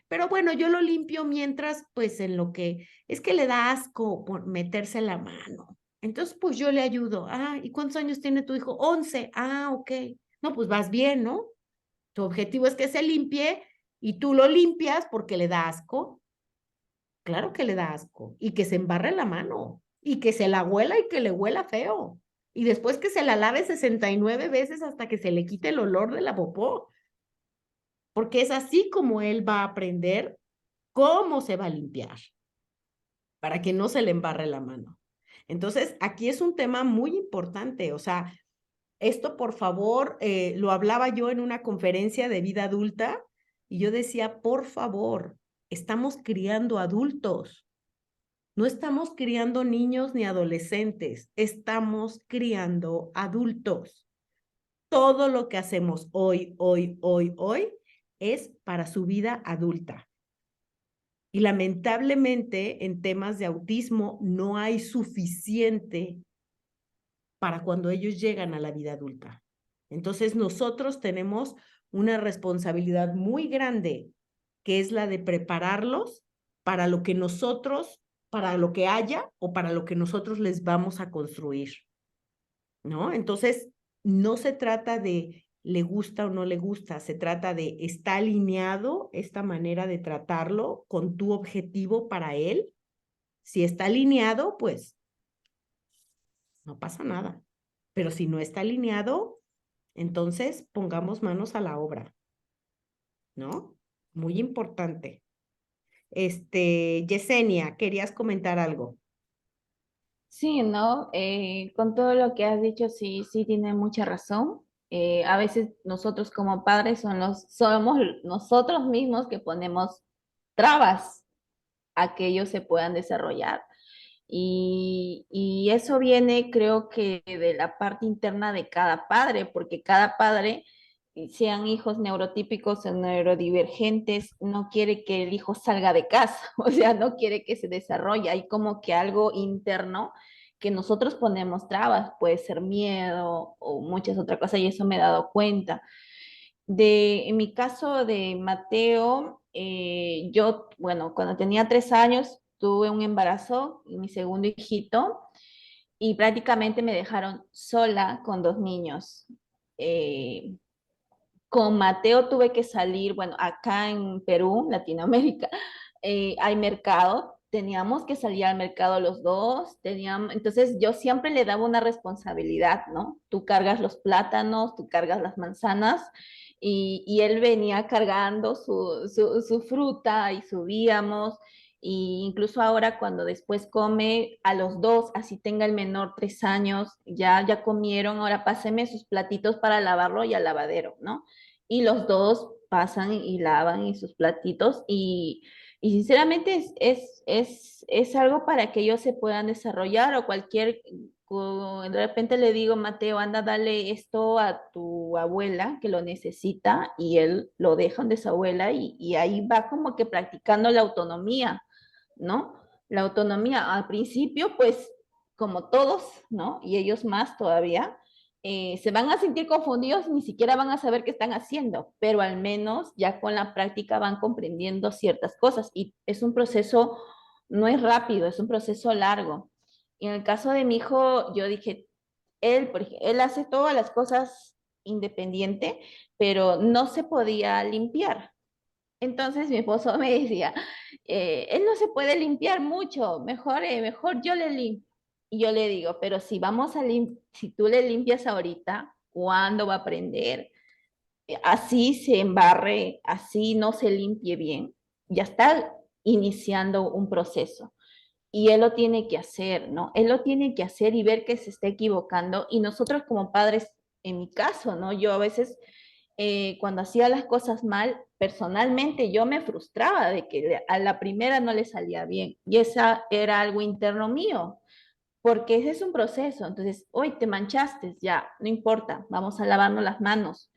Pero bueno, yo lo limpio mientras, pues en lo que, es que le da asco por meterse la mano. Entonces, pues yo le ayudo. Ah, ¿y cuántos años tiene tu hijo? 11. Ah, ok. No, pues vas bien, ¿no? Tu objetivo es que se limpie y tú lo limpias porque le da asco. Claro que le da asco. Y que se embarre la mano. Y que se la huela y que le huela feo. Y después que se la lave 69 veces hasta que se le quite el olor de la popó. Porque es así como él va a aprender cómo se va a limpiar. Para que no se le embarre la mano. Entonces, aquí es un tema muy importante. O sea, esto, por favor, lo hablaba yo en una conferencia de vida adulta y yo decía, por favor, estamos criando adultos, no estamos criando niños ni adolescentes, estamos criando adultos. Todo lo que hacemos hoy es para su vida adulta. Y lamentablemente en temas de autismo no hay suficiente para cuando ellos llegan a la vida adulta. Entonces nosotros tenemos una responsabilidad muy grande, que es la de prepararlos para lo que nosotros, para lo que haya o para lo que nosotros les vamos a construir, ¿no? Entonces, no se trata de le gusta o no le gusta, se trata de está alineado esta manera de tratarlo con tu objetivo para él. Si está alineado, pues no pasa nada. Pero si no está alineado, entonces pongamos manos a la obra, ¿no? Muy importante. Yesenia, ¿querías comentar algo? Sí, ¿no? Con todo lo que has dicho, sí, sí tiene mucha razón. A veces nosotros como padres somos nosotros mismos que ponemos trabas a que ellos se puedan desarrollar. Y eso viene, creo que, de la parte interna de cada padre, porque cada padre, sean hijos neurotípicos o neurodivergentes, no quiere que el hijo salga de casa, o sea, no quiere que se desarrolle. Hay como que algo interno que nosotros ponemos trabas, puede ser miedo o muchas otras cosas, y eso me he dado cuenta. En mi caso de Mateo, yo, bueno, cuando tenía 3 años, tuve un embarazo y mi segundo hijito, y prácticamente me dejaron sola con 2 niños. Eh, con Mateo tuve que salir, bueno, acá en Perú, Latinoamérica, hay mercado, teníamos que salir al mercado los dos, entonces yo siempre le daba una responsabilidad, ¿no? Tú cargas los plátanos, tú cargas las manzanas, y él venía cargando su fruta y subíamos, y incluso ahora cuando después come a los dos, así tenga el menor 3 años, ya comieron, ahora páseme sus platitos para lavarlo y al lavadero, ¿no? Y los dos pasan y lavan y sus platitos, y sinceramente es algo para que ellos se puedan desarrollar, o de repente le digo, Mateo, anda, dale esto a tu abuela que lo necesita, y él lo deja donde su abuela, y ahí va como que practicando la autonomía, ¿no? La autonomía al principio, pues como todos, ¿no? Y ellos más todavía, se van a sentir confundidos, ni siquiera van a saber qué están haciendo, pero al menos ya con la práctica van comprendiendo ciertas cosas y es un proceso, no es rápido, es un proceso largo. Y en el caso de mi hijo, yo dije, él, por ejemplo, él hace todas las cosas independiente, pero no se podía limpiar. Entonces mi esposo me decía, él no se puede limpiar mucho, mejor yo le limpio. Y yo le digo, pero si vamos a si tú le limpias ahorita, ¿cuándo va a aprender? Así se embarre, así no se limpie bien. Ya está iniciando un proceso y él lo tiene que hacer, ¿no? Él lo tiene que hacer y ver que se está equivocando y nosotros como padres, en mi caso, ¿no? Yo a veces cuando hacía las cosas mal, personalmente yo me frustraba de que a la primera no le salía bien y esa era algo interno mío, porque ese es un proceso. Entonces, hoy te manchaste, ya, no importa, vamos a lavarnos las manos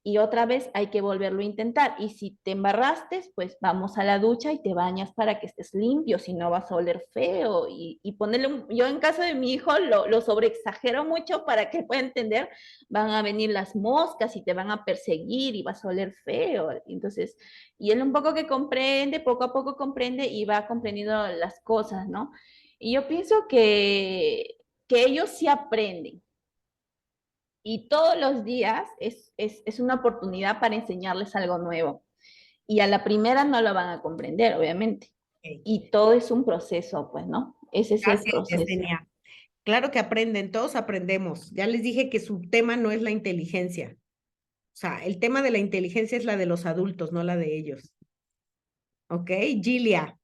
y otra vez hay que volverlo a intentar. Y si te embarraste, pues vamos a la ducha y te bañas para que estés limpio, si no vas a oler feo. Y ponerle, yo en caso de mi hijo lo sobreexagero mucho para que pueda entender, van a venir las moscas y te van a perseguir y vas a oler feo. Entonces, y él un poco que comprende, poco a poco comprende y va comprendiendo las cosas, ¿no? Y yo pienso que ellos sí aprenden y todos los días es una oportunidad para enseñarles algo nuevo. Y a la primera no lo van a comprender, obviamente. Ok. Y todo es un proceso, pues, ¿no? Ese es el Gracias, proceso. Yesenia. Claro que aprenden, todos aprendemos. Ya les dije que su tema no es la inteligencia. O sea, el tema de la inteligencia es la de los adultos, no la de ellos. ¿Ok? Gilia.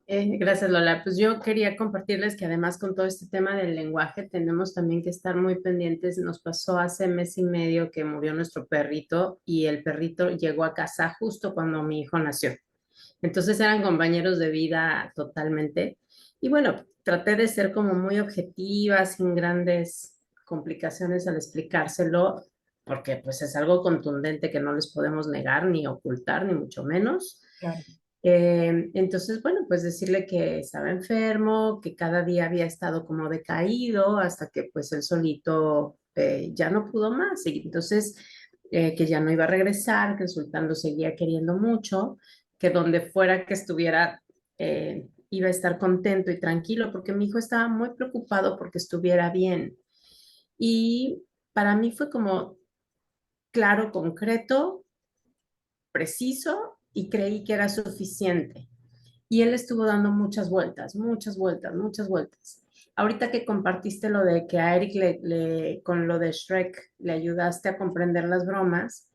Gracias, Lola. Pues yo quería compartirles que además con todo este tema del lenguaje tenemos también que estar muy pendientes. Nos pasó hace mes y medio que murió nuestro perrito y el perrito llegó a casa justo cuando mi hijo nació. Entonces eran compañeros de vida totalmente. Y bueno, traté de ser como muy objetiva, sin grandes complicaciones al explicárselo, porque pues es algo contundente que no les podemos negar ni ocultar, ni mucho menos. Claro. Entonces, bueno, pues decirle que estaba enfermo, que cada día había estado como decaído hasta que pues él solito ya no pudo más y entonces que ya no iba a regresar, que el sultán lo seguía queriendo mucho, que donde fuera que estuviera iba a estar contento y tranquilo porque mi hijo estaba muy preocupado porque estuviera bien. Y para mí fue como claro, concreto, preciso y creí que era suficiente. Y él estuvo dando muchas vueltas, muchas vueltas, muchas vueltas. Ahorita que compartiste lo de que a Eric con lo de Shrek le ayudaste a comprender las bromas,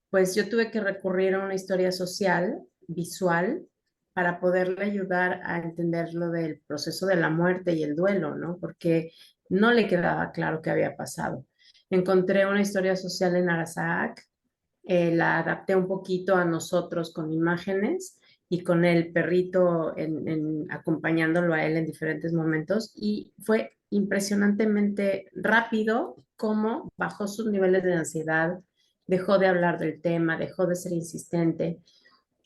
pues yo tuve que recurrir a una historia social, visual, para poderle ayudar a entender lo del proceso de la muerte y el duelo, ¿no? Porque no le quedaba claro qué había pasado. Encontré una historia social en Arasaak, la adapté un poquito a nosotros con imágenes y con el perrito acompañándolo a él en diferentes momentos y fue impresionantemente rápido cómo bajó sus niveles de ansiedad, dejó de hablar del tema, dejó de ser insistente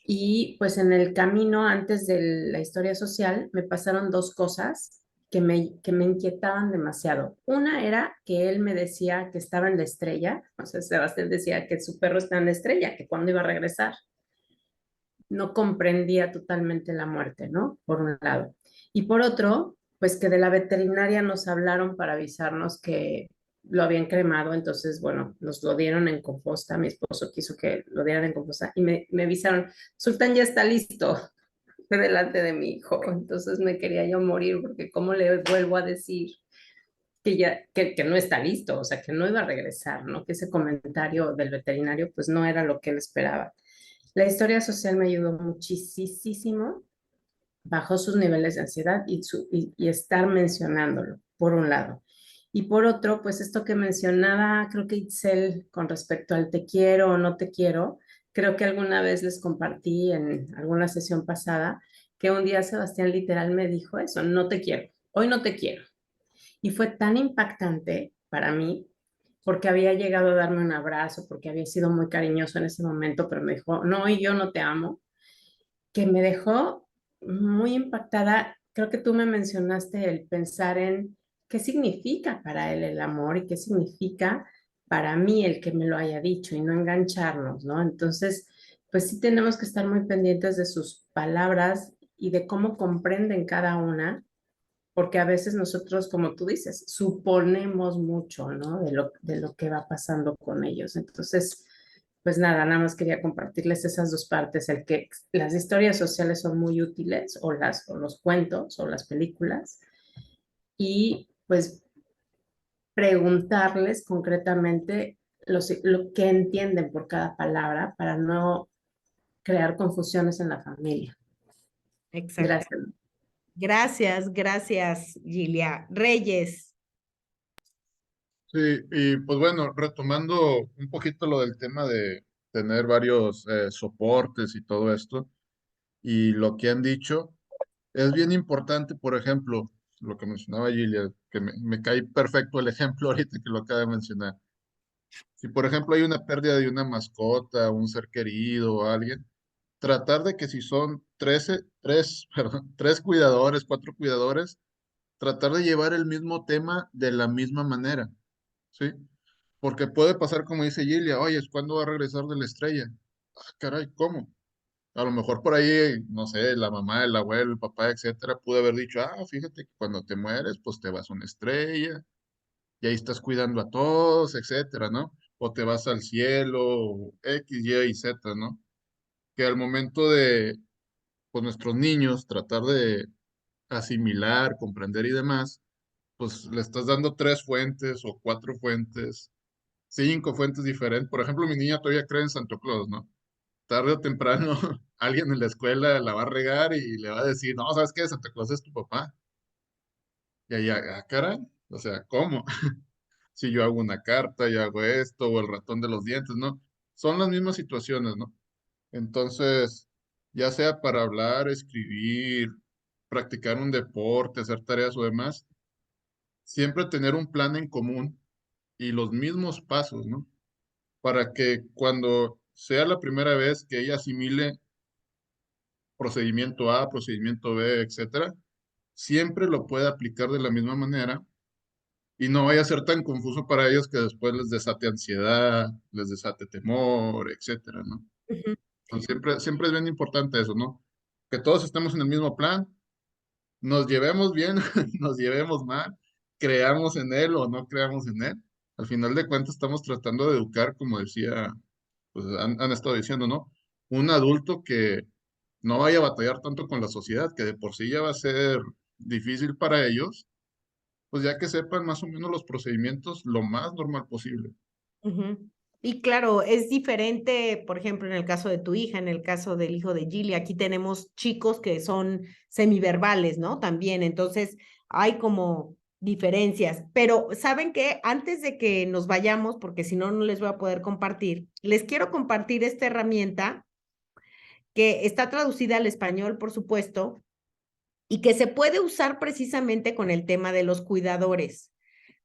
y pues en el camino antes de la historia social me pasaron dos cosas que me inquietaban demasiado. Una era que él me decía que estaba en la estrella, o sea, Sebastián decía que su perro está en la estrella, que cuándo iba a regresar. No comprendía totalmente la muerte, ¿no? Por un lado. Y por otro, pues que de la veterinaria nos hablaron para avisarnos que lo habían cremado, entonces, bueno, nos lo dieron en composta, mi esposo quiso que lo dieran en composta y me avisaron, Sultán ya está listo, fue delante de mi hijo, entonces me quería yo morir porque cómo le vuelvo a decir que no está listo, o sea, que no iba a regresar, ¿no? Que ese comentario del veterinario pues no era lo que él esperaba. La historia social me ayudó muchísimo, bajó sus niveles de ansiedad y estar mencionándolo, por un lado. Y por otro, pues esto que mencionaba, creo que Itzel, con respecto al te quiero o no te quiero, creo que alguna vez les compartí en alguna sesión pasada que un día Sebastián literal me dijo eso, no te quiero, hoy no te quiero. Y fue tan impactante para mí porque había llegado a darme un abrazo, porque había sido muy cariñoso en ese momento, pero me dijo, no, y yo no te amo, que me dejó muy impactada. Creo que tú me mencionaste el pensar en qué significa para él el amor y qué significa para mí el que me lo haya dicho y no engancharnos, ¿no? Entonces, pues sí tenemos que estar muy pendientes de sus palabras y de cómo comprenden cada una, porque a veces nosotros, como tú dices, suponemos mucho, ¿no? De lo que va pasando con ellos. Entonces, pues nada más quería compartirles esas dos partes, el que las historias sociales son muy útiles, o los cuentos, o las películas, y pues preguntarles concretamente lo que entienden por cada palabra para no crear confusiones en la familia. Exacto. Gracias. Gracias, Gilia. Reyes. Sí, y pues bueno, retomando un poquito lo del tema de tener varios soportes y todo esto, y lo que han dicho, es bien importante, por ejemplo, lo que mencionaba Gilia, que me cae perfecto el ejemplo ahorita que lo acaba de mencionar. Si, por ejemplo, hay una pérdida de una mascota, un ser querido o alguien, tratar de que si son 3 cuidadores, 4 cuidadores, tratar de llevar el mismo tema de la misma manera, ¿sí? Porque puede pasar como dice Gilia, oye, ¿cuándo va a regresar de la estrella? Ah, caray, ¿cómo? A lo mejor por ahí, no sé, la mamá, el abuelo, el papá, etcétera, pudo haber dicho, ah, fíjate que cuando te mueres, pues te vas a una estrella, y ahí estás cuidando a todos, etcétera, ¿no? O te vas al cielo, X, Y y Z, ¿no? Que al momento de, pues nuestros niños, tratar de asimilar, comprender y demás, pues le estás dando 3 fuentes o 4 fuentes, 5 fuentes diferentes. Por ejemplo, mi niña todavía cree en Santo Claus, ¿no? Tarde o temprano alguien en la escuela la va a regar y le va a decir, no, ¿sabes qué? Santa Claus es tu papá. Y ahí, ah, caray, o sea, ¿cómo? Si yo hago una carta, yo hago esto, o el ratón de los dientes, ¿no? Son las mismas situaciones, ¿no? Entonces, ya sea para hablar, escribir, practicar un deporte, hacer tareas o demás, siempre tener un plan en común y los mismos pasos, ¿no? Para que cuando sea la primera vez que ella asimile procedimiento A, procedimiento B, etcétera, siempre lo pueda aplicar de la misma manera y no vaya a ser tan confuso para ellos que después les desate ansiedad, les desate temor, etcétera, ¿no? Ujú. Entonces, siempre es bien importante eso, ¿no? Que todos estemos en el mismo plan, nos llevemos bien, nos llevemos mal, creamos en él o no creamos en él. Al final de cuentas estamos tratando de educar, como decía, pues han estado diciendo, ¿no? Un adulto que no vaya a batallar tanto con la sociedad, que de por sí ya va a ser difícil para ellos, pues ya que sepan más o menos los procedimientos lo más normal posible. Ujú. Y claro, es diferente, por ejemplo, en el caso de tu hija, en el caso del hijo de Gilly, aquí tenemos chicos que son semiverbales, ¿no? También, entonces hay como diferencias, pero ¿saben qué? Antes de que nos vayamos, porque si no, no les voy a poder compartir, les quiero compartir esta herramienta que está traducida al español, por supuesto, y que se puede usar precisamente con el tema de los cuidadores.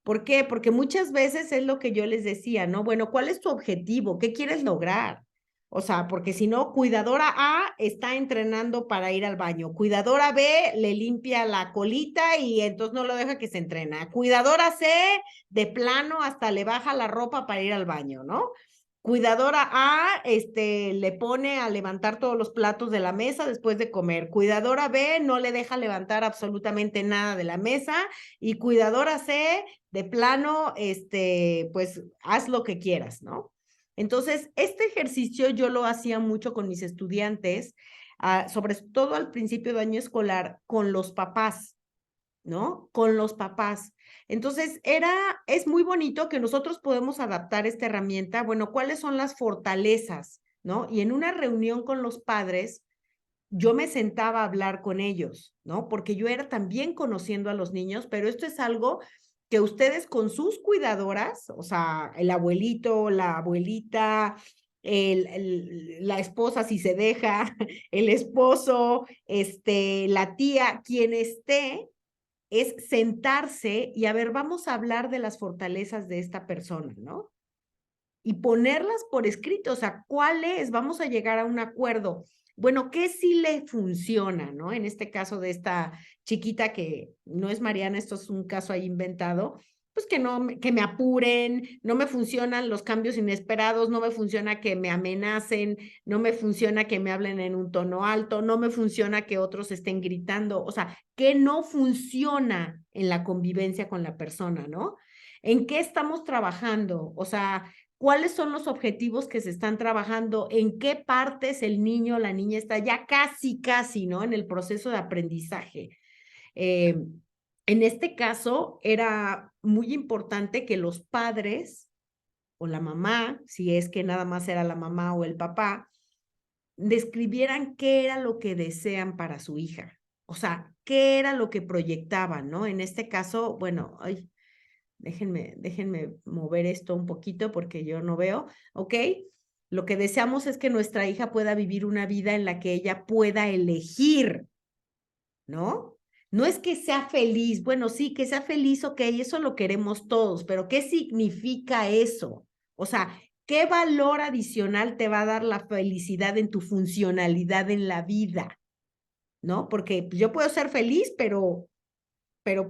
¿Por qué? Porque muchas veces es lo que yo les decía, ¿no? Bueno, ¿cuál es tu objetivo? ¿Qué quieres lograr? O sea, porque si no, cuidadora A está entrenando para ir al baño. Cuidadora B le limpia la colita y entonces no lo deja que se entrena. Cuidadora C, de plano, hasta le baja la ropa para ir al baño, ¿no? Cuidadora A, le pone a levantar todos los platos de la mesa después de comer. Cuidadora B no le deja levantar absolutamente nada de la mesa. Y cuidadora C, de plano, pues haz lo que quieras, ¿no? Entonces, este ejercicio yo lo hacía mucho con mis estudiantes, sobre todo al principio de año escolar, con los papás, ¿no? Con los papás. Entonces, es muy bonito que nosotros podemos adaptar esta herramienta. Bueno, ¿cuáles son las fortalezas, ¿no? Y en una reunión con los padres, yo me sentaba a hablar con ellos, ¿no? Porque yo era también conociendo a los niños, pero esto es algo que ustedes con sus cuidadoras, o sea, el abuelito, la abuelita, la esposa si se deja, el esposo, la tía, quien esté, es sentarse y a ver, vamos a hablar de las fortalezas de esta persona, ¿no? Y ponerlas por escrito, o sea, ¿cuál es? Vamos a llegar a un acuerdo. bueno, ¿qué sí le funciona, no? En este caso de esta chiquita que no es Mariana, esto es un caso ahí inventado, pues que me apuren, no me funcionan los cambios inesperados, no me funciona que me amenacen, no me funciona que me hablen en un tono alto, no me funciona que otros estén gritando, o sea, ¿qué no funciona en la convivencia con la persona, no? ¿En qué estamos trabajando? O sea, ¿cuáles son los objetivos que se están trabajando? ¿En qué partes el niño o la niña está ya casi, ¿no? En el proceso de aprendizaje. En este caso, era muy importante que los padres o la mamá, si es que nada más era la mamá o el papá, describieran qué era lo que desean para su hija. O sea, qué era lo que proyectaban, ¿no? En este caso, bueno, ay, déjenme mover esto un poquito porque yo no veo, ¿ok? Lo que deseamos es que nuestra hija pueda vivir una vida en la que ella pueda elegir, ¿no? No es que sea feliz, bueno, sí, que sea feliz, ok, eso lo queremos todos, pero ¿qué significa eso? O sea, ¿qué valor adicional te va a dar la felicidad en tu funcionalidad en la vida? ¿No? Porque yo puedo ser feliz, pero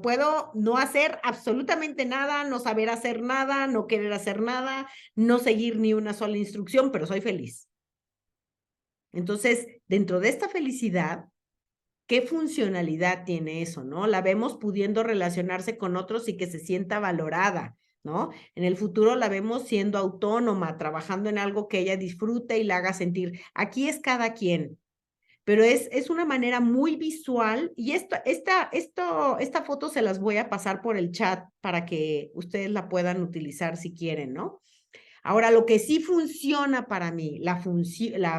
puedo no hacer absolutamente nada, no saber hacer nada, no querer hacer nada, no seguir ni una sola instrucción, pero soy feliz. Entonces, dentro de esta felicidad, ¿qué funcionalidad tiene eso, no? La vemos pudiendo relacionarse con otros y que se sienta valorada, ¿no? En el futuro la vemos siendo autónoma, trabajando en algo que ella disfrute y la haga sentir. Aquí es cada quien, pero es una manera muy visual y esta foto se las voy a pasar por el chat para que ustedes la puedan utilizar si quieren, ¿no? Ahora, lo que sí funciona para mí, la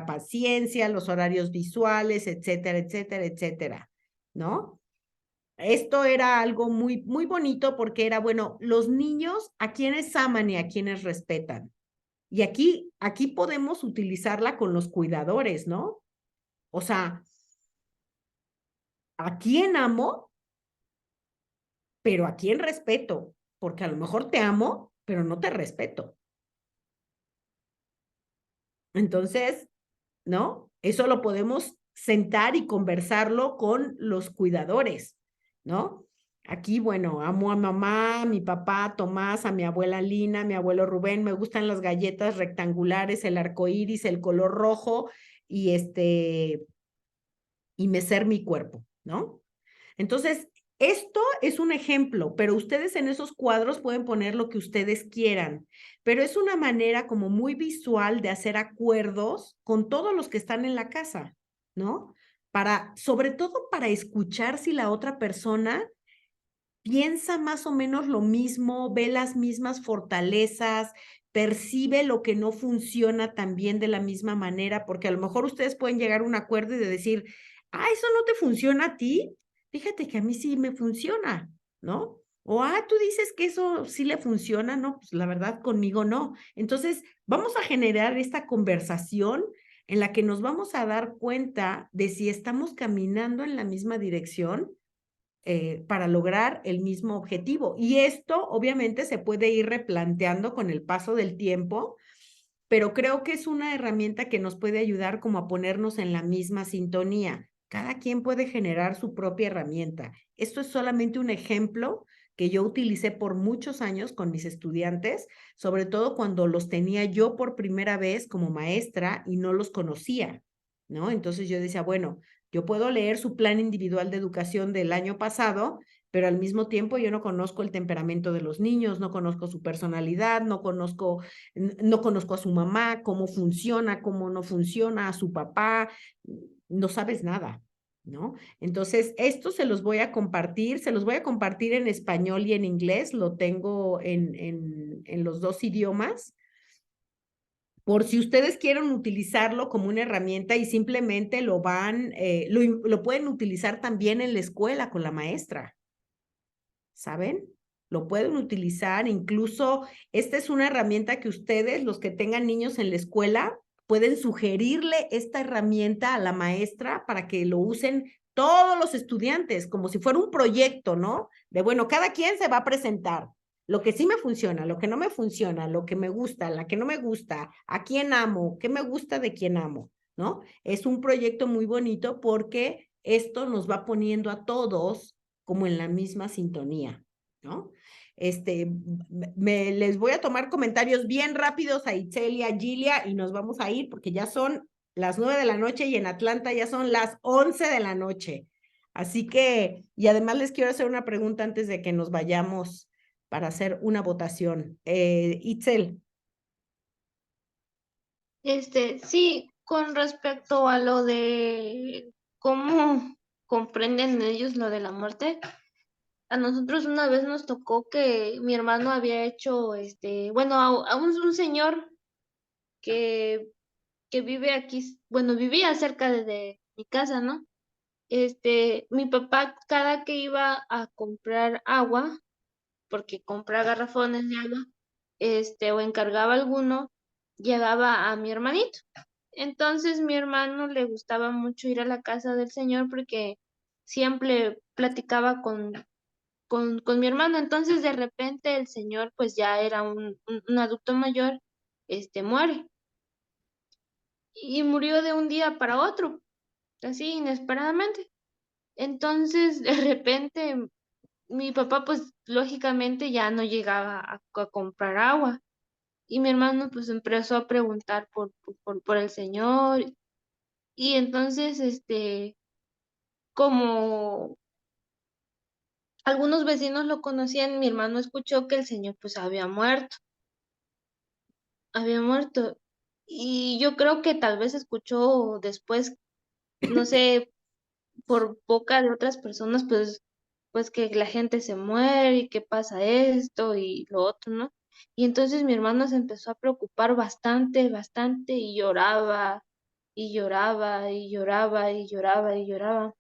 paciencia, los horarios visuales, etcétera, etcétera, etcétera, ¿no? Esto era algo muy, muy bonito porque era, bueno, los niños a quienes aman y a quienes respetan. Y aquí podemos utilizarla con los cuidadores, ¿no? O sea, ¿a quién amo? Pero ¿a quién respeto? Porque a lo mejor te amo, pero no te respeto. Entonces, ¿no? Eso lo podemos sentar y conversarlo con los cuidadores, ¿no? Aquí, bueno, amo a mamá, a mi papá Tomás, a mi abuela Lina, a mi abuelo Rubén, me gustan las galletas rectangulares, el arco iris, el color rojo y y mecer mi cuerpo, ¿no? Entonces, esto es un ejemplo, pero ustedes en esos cuadros pueden poner lo que ustedes quieran, pero es una manera como muy visual de hacer acuerdos con todos los que están en la casa, ¿no? Sobre todo para escuchar si la otra persona piensa más o menos lo mismo, ve las mismas fortalezas, percibe lo que no funciona también de la misma manera, porque a lo mejor ustedes pueden llegar a un acuerdo y de decir, eso no te funciona a ti, fíjate que a mí sí me funciona, ¿no? O, tú dices que eso sí le funciona, no, pues la verdad conmigo no. Entonces, vamos a generar esta conversación en la que nos vamos a dar cuenta de si estamos caminando en la misma dirección para lograr el mismo objetivo. Y esto obviamente se puede ir replanteando con el paso del tiempo, pero creo que es una herramienta que nos puede ayudar como a ponernos en la misma sintonía. Cada quien puede generar su propia herramienta. Esto es solamente un ejemplo que yo utilicé por muchos años con mis estudiantes, sobre todo cuando los tenía yo por primera vez como maestra y no los conocía, ¿no? Entonces yo decía, bueno, yo puedo leer su plan individual de educación del año pasado, pero al mismo tiempo yo no conozco el temperamento de los niños, no conozco su personalidad, no conozco a su mamá, cómo funciona, cómo no funciona, a su papá, no sabes nada, ¿no? Entonces, esto se los voy a compartir en español y en inglés, lo tengo en los dos idiomas, por si ustedes quieren utilizarlo como una herramienta y simplemente lo pueden utilizar también en la escuela con la maestra, ¿saben? Lo pueden utilizar, incluso esta es una herramienta que ustedes, los que tengan niños en la escuela, pueden sugerirle esta herramienta a la maestra para que lo usen todos los estudiantes, como si fuera un proyecto, ¿no? De, bueno, cada quien se va a presentar. Lo que sí me funciona, lo que no me funciona, lo que me gusta, la que no me gusta, a quién amo, qué me gusta de quién amo, ¿no? Es un proyecto muy bonito porque esto nos va poniendo a todos como en la misma sintonía, ¿no? Les voy a tomar comentarios bien rápidos a Itzel y a Gilia y nos vamos a ir porque ya son las 9 de la noche y en Atlanta ya son las 11 de la noche. Así que, y además les quiero hacer una pregunta antes de que nos vayamos para hacer una votación. Itzel. Sí, con respecto a lo de cómo comprenden ellos lo de la muerte, a nosotros una vez nos tocó que mi hermano había hecho, bueno, a un señor que, que vive aquí, bueno, vivía cerca de mi casa, ¿no? Mi papá cada que iba a comprar agua, porque compra garrafones de agua, o encargaba alguno, llevaba a mi hermanito. Entonces mi hermano le gustaba mucho ir a la casa del señor porque siempre platicaba con mi hermano. Entonces de repente el señor pues ya era un adulto mayor, muere. Y murió de un día para otro, así inesperadamente. Entonces de repente mi papá pues lógicamente ya no llegaba a comprar agua. Y mi hermano pues empezó a preguntar por el señor. Y entonces, como algunos vecinos lo conocían, mi hermano escuchó que el señor pues había muerto. Y yo creo que tal vez escuchó después, no sé, por boca de otras personas, pues que la gente se muere y que pasa esto y lo otro, ¿no? Y entonces mi hermano se empezó a preocupar bastante, bastante y lloraba y lloraba y lloraba y lloraba y lloraba.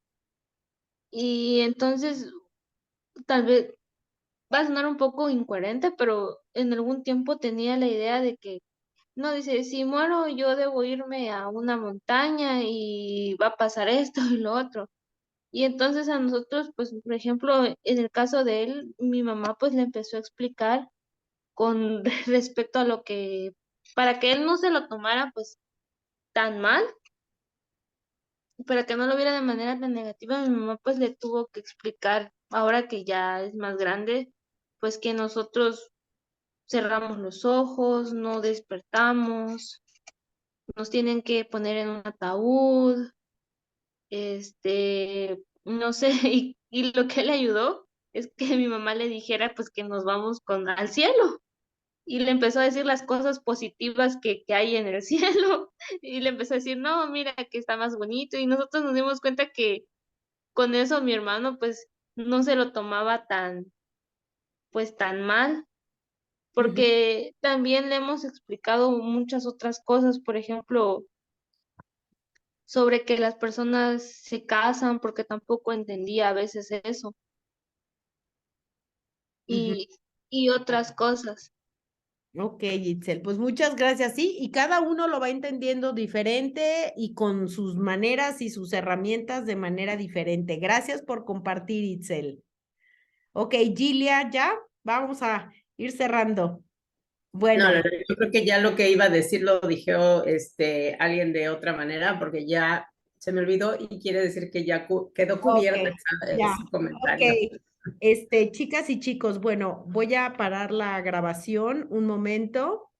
Y entonces, tal vez va a sonar un poco incoherente, pero en algún tiempo tenía la idea de que, no, dice, si muero yo debo irme a una montaña y va a pasar esto y lo otro. Y entonces a nosotros, pues, por ejemplo, en el caso de él, mi mamá pues le empezó a explicar con respecto a lo que, para que él no se lo tomara pues tan mal, para que no lo viera de manera tan negativa, mi mamá pues le tuvo que explicar, ahora que ya es más grande, pues que nosotros cerramos los ojos, no despertamos, nos tienen que poner en un ataúd, no sé, y lo que le ayudó es que mi mamá le dijera pues que nos vamos al cielo. Y le empezó a decir las cosas positivas que hay en el cielo. Y le empezó a decir, no, mira que está más bonito. Y nosotros nos dimos cuenta que con eso mi hermano pues no se lo tomaba pues tan mal, porque también le hemos explicado muchas otras cosas, por ejemplo, sobre que las personas se casan, porque tampoco entendía a veces eso, Ujú. y, y otras cosas. Ok, Itzel, pues muchas gracias. Sí, y cada uno lo va entendiendo diferente y con sus maneras y sus herramientas de manera diferente. Gracias por compartir, Itzel. Ok, Gilia, ya vamos a ir cerrando. Bueno, No, yo creo que ya lo que iba a decir lo dijo alguien de otra manera, porque ya se me olvidó y quiere decir que ya quedó ok, cubierto ya, ese ok. comentario. Chicas y chicos, bueno, voy a parar la grabación un momento.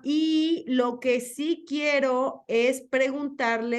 Y lo que sí quiero es preguntarle